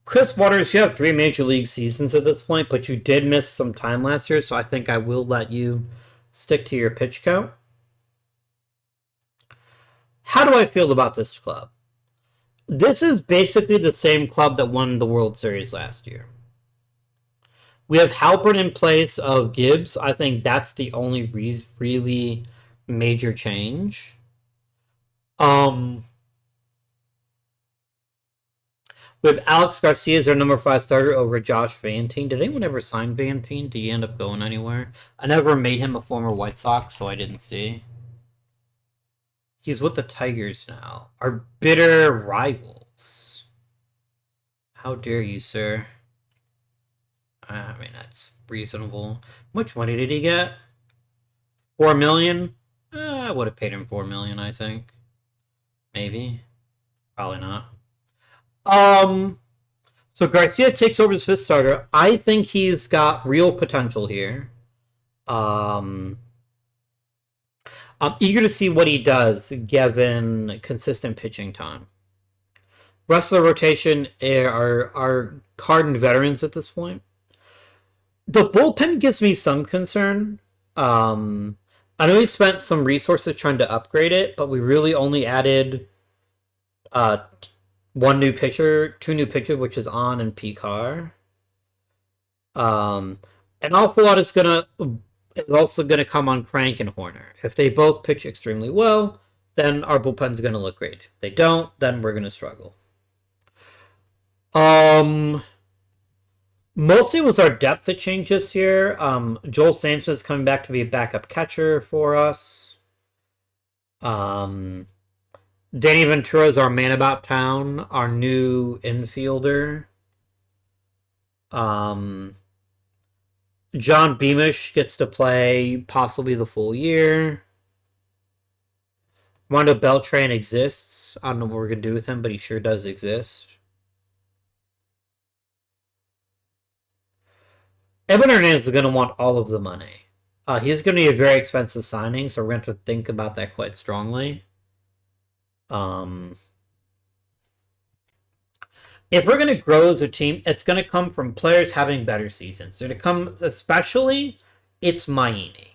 Chris Waters, you have 3 major league seasons at this point, but you did miss some time last year, so I think I will let you stick to your pitch count. How do I feel about this club? This is basically the same club that won the World Series last year. We have Halpern in place of Gibbs. I think that's the only really major change. We have Alex Garcia as our number 5 starter over Josh Vantine. Did anyone ever sign Vantine? Did he end up going anywhere? I never made him a former White Sox, so I didn't see. He's with the Tigers now. Our bitter rivals. How dare you, sir? I mean, that's reasonable. How much money did he get? $4 million? I would have paid him $4 million, I think. Maybe. Probably not. So Garcia takes over as 5th starter. I think he's got real potential here. I'm eager to see what he does given consistent pitching time. Rest of the rotation are hardened veterans at this point. The bullpen gives me some concern. I know we spent some resources trying to upgrade it, but we really only added uh, two new pitchers, which is On and Picard. An awful lot is also gonna come on Crank and Horner. If they both pitch extremely well, then our bullpen's gonna look great. If they don't, then we're gonna struggle. Mostly was our depth that changed this year. Joel Sampson's coming back to be a backup catcher for us. Danny Ventura is our man about town, our new infielder. John Beamish gets to play possibly the full year. Rondo Beltran exists. I don't know what we're going to do with him, but he sure does exist. Edwin Hernandez is going to want all of the money. He's going to be a very expensive signing, so we're going to have to think about that quite strongly. If we're going to grow as a team, it's going to come from players having better seasons. So to come, especially, it's Maini.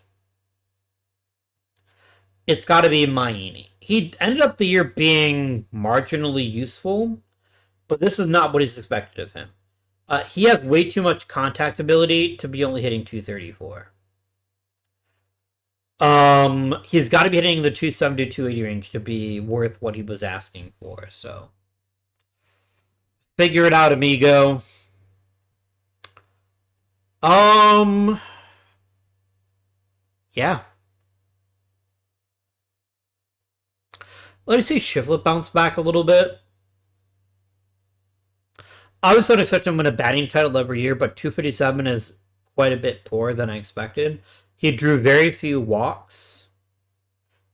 It's got to be Maini. He ended up the year being marginally useful, but this is not what is expected of him. He has way too much contact ability to be only hitting 234. He's got to be hitting the 270 to 280 range to be worth what he was asking for. So figure it out, amigo. Yeah. Let me see Shivlet bounce back a little bit. I was sort of expecting him to win a batting title every year, but 257 is quite a bit poorer than I expected. He drew very few walks.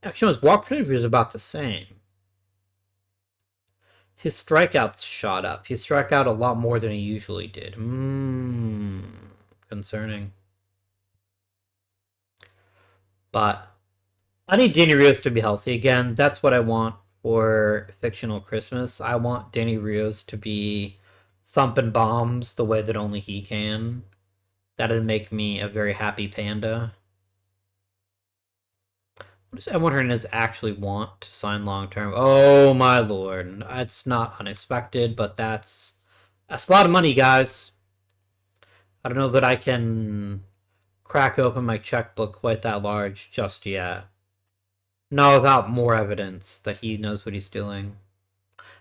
Actually, his walk percentage was about the same. His strikeouts shot up. He struck out a lot more than he usually did. Concerning. But I need Danny Rios to be healthy again. That's what I want for Fictional Christmas. I want Danny Rios to be thumping bombs the way that only he can. That'd make me a very happy panda. What does Edwin Hernandez actually want to sign long term? Oh my lord. It's not unexpected, but that's a lot of money, guys. I don't know that I can crack open my checkbook quite that large just yet. Not without more evidence that he knows what he's doing.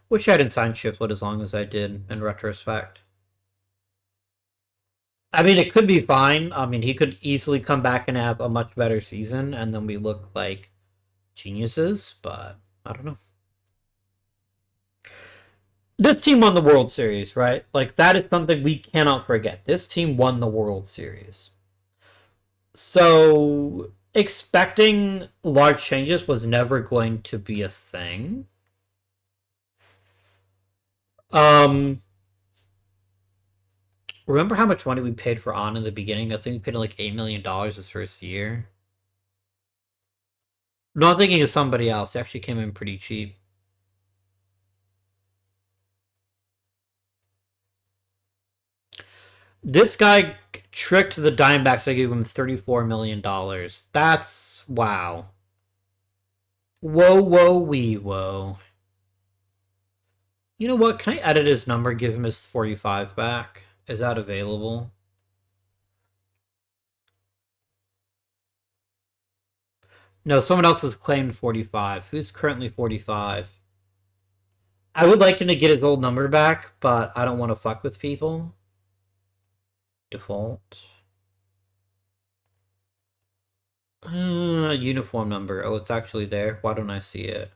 Wish I didn't sign Shiplet as long as I did, in retrospect. I mean, it could be fine. I mean, he could easily come back and have a much better season, and then we look like geniuses, but I don't know. This team won the World Series, right? Like, that is something we cannot forget. This team won the World Series. So, expecting large changes was never going to be a thing. Remember how much money we paid for On in the beginning? I think we paid him like $8 million his first year. No, I'm thinking of somebody else. He actually came in pretty cheap. This guy tricked the Diamondbacks. They gave him $34 million. That's wow. Whoa, whoa, wee, whoa. You know what? Can I edit his number, give him his 45 back? Is that available? No, someone else has claimed 45. Who's currently 45? I would like him to get his old number back, but I don't want to fuck with people. Default. Uniform number. Oh, it's actually there. Why don't I see it?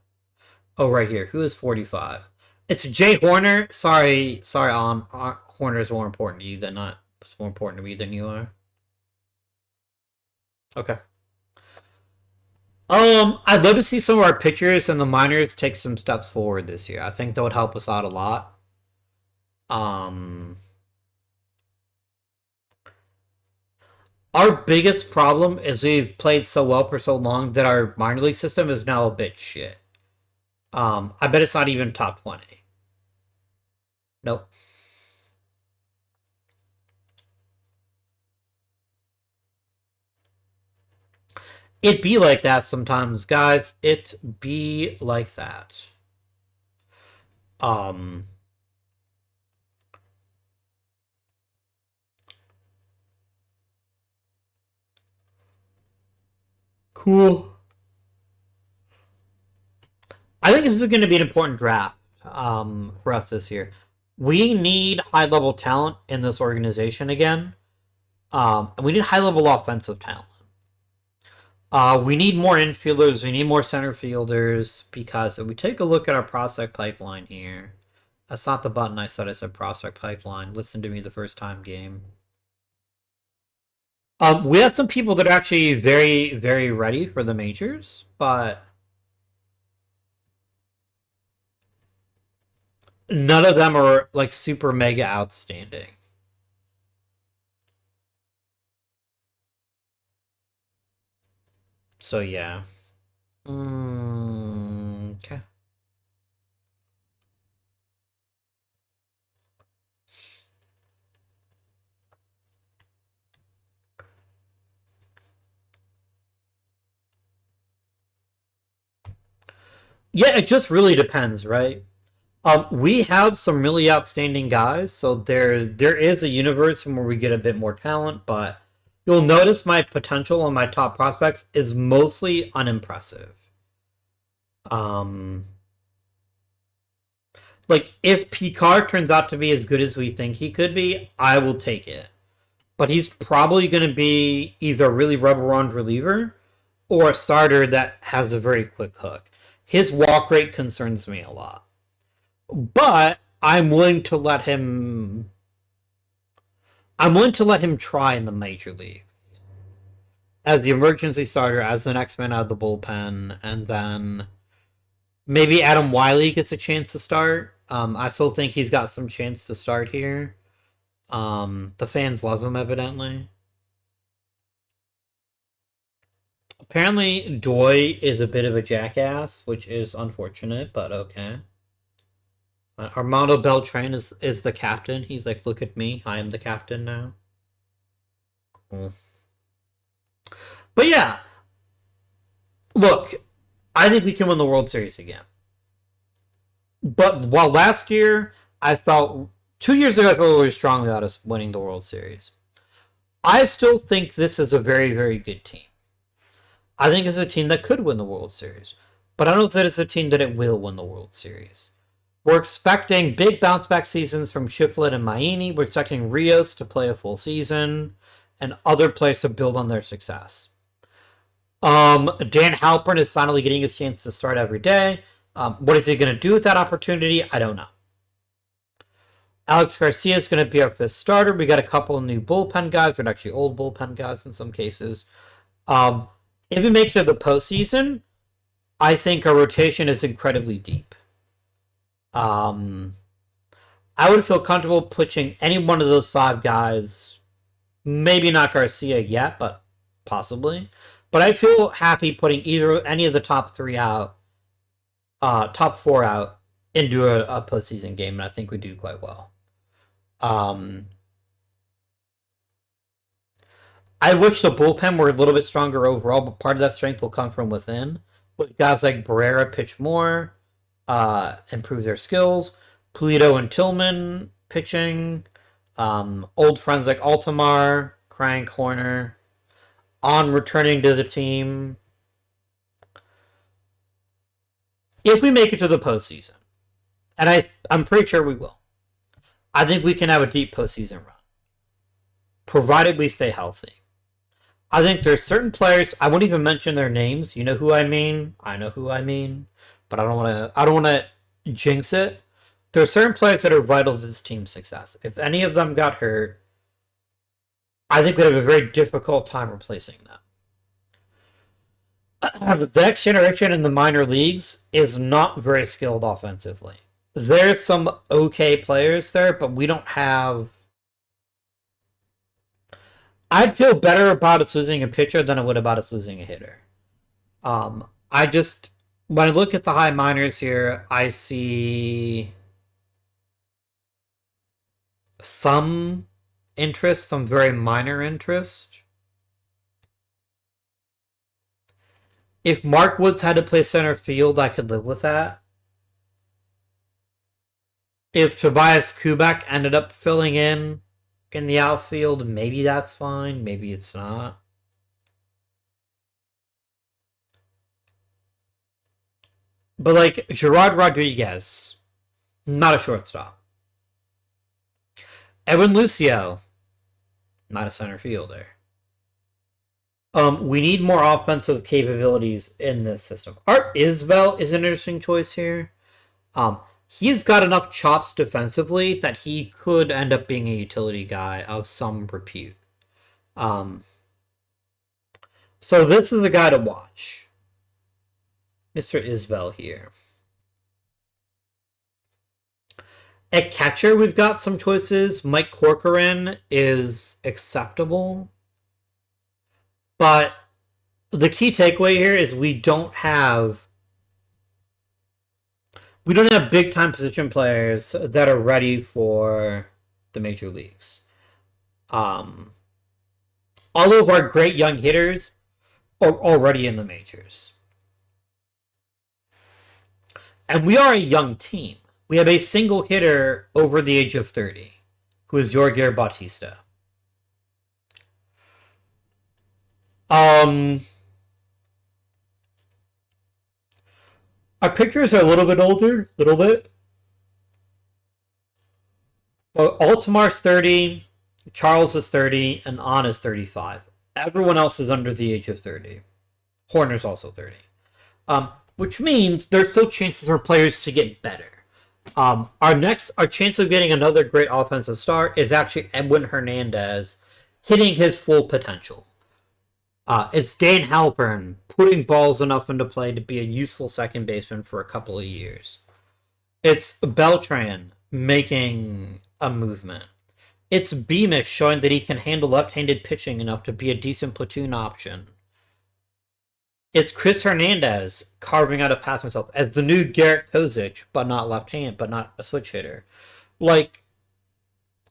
Oh, right here. Who is 45? It's Jay Horner. Sorry, Horner is more important to you than not. It's more important to me than you are. Okay. I'd love to see some of our pitchers and the minors take some steps forward this year. I think that would help us out a lot. Our biggest problem is we've played so well for so long that our minor league system is now a bit shit. I bet it's not even top 20. Nope. It be like that sometimes, guys. It be like that. Um, cool. I think this is going to be an important draft for us this year. We need high level talent in this organization again. And we need high level offensive talent. We need more infielders. We need more center fielders because if we take a look at our prospect pipeline here, that's not the button I said. I said prospect pipeline. Listen to me the first time game. We have some people that are actually very, very ready for the majors, but none of them are like super mega outstanding. So yeah. Okay. Yeah, it just really depends, right? We have some really outstanding guys, so there is a universe where we get a bit more talent, but you'll notice my potential on my top prospects is mostly unimpressive. Um, like if Picard turns out to be as good as we think he could be, I will take it. But he's probably going to be either a really rubber on reliever or a starter that has a very quick hook. His walk rate concerns me a lot. But I'm willing to let him try in the major leagues as the emergency starter, as the next man out of the bullpen, and then maybe Adam Wiley gets a chance to start. I still think he's got some chance to start here. The fans love him, evidently. Apparently, Doi is a bit of a jackass, which is unfortunate, but okay. Armando Beltran is the captain. He's like, look at me, I am the captain now. Cool. But yeah, look, I think we can win the World Series again. But while last year I felt 2 years ago I felt really strongly about us winning the World Series, I still think this is a very, very good team. I think it's a team that could win the World Series, but I don't know that it's a team that it will win the World Series. We're expecting big bounce back seasons from Shiflett and Maini. We're expecting Rios to play a full season and other players to build on their success. Dan Halpern is finally getting his chance to start every day. What is he going to do with that opportunity? I don't know. Alex Garcia is going to be our fifth starter. We got a couple of new bullpen guys, or actually old bullpen guys in some cases. If we make it to the postseason, I think our rotation is incredibly deep. I would feel comfortable pushing any one of those five guys. Maybe not Garcia yet, but possibly. But I feel happy putting any of the top three out, top four out into a postseason game, and I think we do quite well. I wish the bullpen were a little bit stronger overall, but part of that strength will come from within. With guys like Barrera pitch more, improve their skills. Pulido and Tillman pitching. Old friends like Altamar, Crank, Horner, on returning to the team. If we make it to the postseason, and I'm pretty sure we will, I think we can have a deep postseason run, provided we stay healthy. I think there's certain players, I won't even mention their names. You know who I mean. I know who I mean. But I don't want to jinx it. There are certain players that are vital to this team's success. If any of them got hurt, I think we'd have a very difficult time replacing them. The next generation in the minor leagues is not very skilled offensively. There's some okay players there, but we don't have. I'd feel better about us losing a pitcher than I would about us losing a hitter. I just when I look at the high minors here, I see some interest, some very minor interest. If Mark Woods had to play center field, I could live with that. If Tobias Kubek ended up filling in the outfield, maybe that's fine. Maybe it's not. But like Gerard Rodriguez, not a shortstop. Evan Lucio, not a center fielder. We need more offensive capabilities in this system. Art Isbell is an interesting choice here. He's got enough chops defensively that he could end up being a utility guy of some repute. So this is the guy to watch. Mr. Isbell here. At catcher, we've got some choices. Mike Corcoran is acceptable. But the key takeaway here is we don't have big time position players that are ready for the major leagues. All of our great young hitters are already in the majors. And we are a young team. We have a single hitter over the age of 30, who is Yorger Bautista. Our pitchers are a little bit older, little bit. But Altamar's 30, Charles is 30, and An is 35. Everyone else is under the age of 30. Horner's also 30. Which means there's still chances for players to get better. Our chance of getting another great offensive star is actually Edwin Hernandez hitting his full potential. It's Dan Halpern putting balls enough into play to be a useful second baseman for a couple of years. It's Beltran making a movement. It's Beamish showing that he can handle left-handed pitching enough to be a decent platoon option. It's Chris Hernandez carving out a path himself as the new Garrett Kozic, but not left-hand, but not a switch hitter. Like,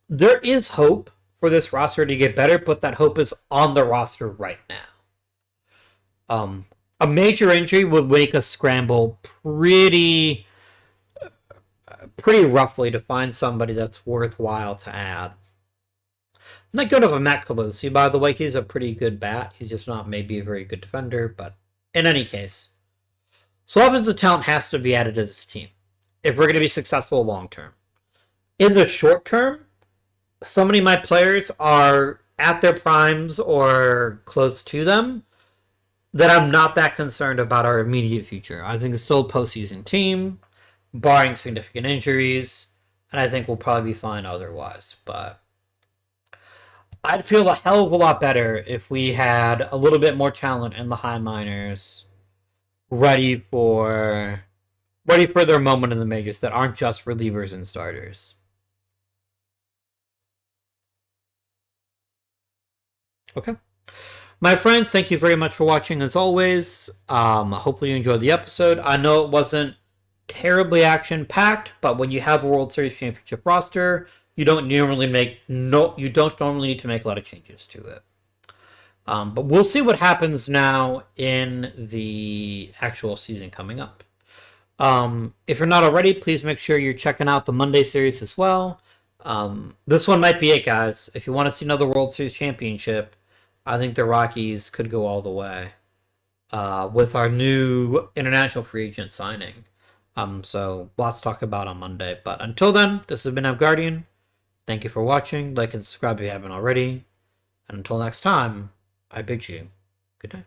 there is hope for this roster to get better, but that hope is on the roster right now. A major injury would make us scramble pretty roughly to find somebody that's worthwhile to add. I'm not good of a Matt Colosi, by the way. He's a pretty good bat. He's just not maybe a very good defender, but in any case. So offensive talent has to be added to this team if we're going to be successful long term. In the short term, so many of my players are at their primes or close to them that I'm not that concerned about our immediate future. I think it's still a postseason team, barring significant injuries, and I think we'll probably be fine otherwise. But I'd feel a hell of a lot better if we had a little bit more talent in the high minors ready for their moment in the majors that aren't just relievers and starters. Okay. My friends, thank you very much for watching as always. Hopefully you enjoyed the episode. I know it wasn't terribly action-packed, but when you have a World Series championship roster, you don't normally need to make a lot of changes to it. But we'll see what happens now in the actual season coming up. If you're not already, please make sure you're checking out the Monday series as well. This one might be it, guys. If you want to see another World Series championship, I think the Rockies could go all the way with our new international free agent signing. So lots to talk about on Monday. But until then, this has been Guardian. Thank you for watching. Like and subscribe if you haven't already. And until next time, I bid you good day.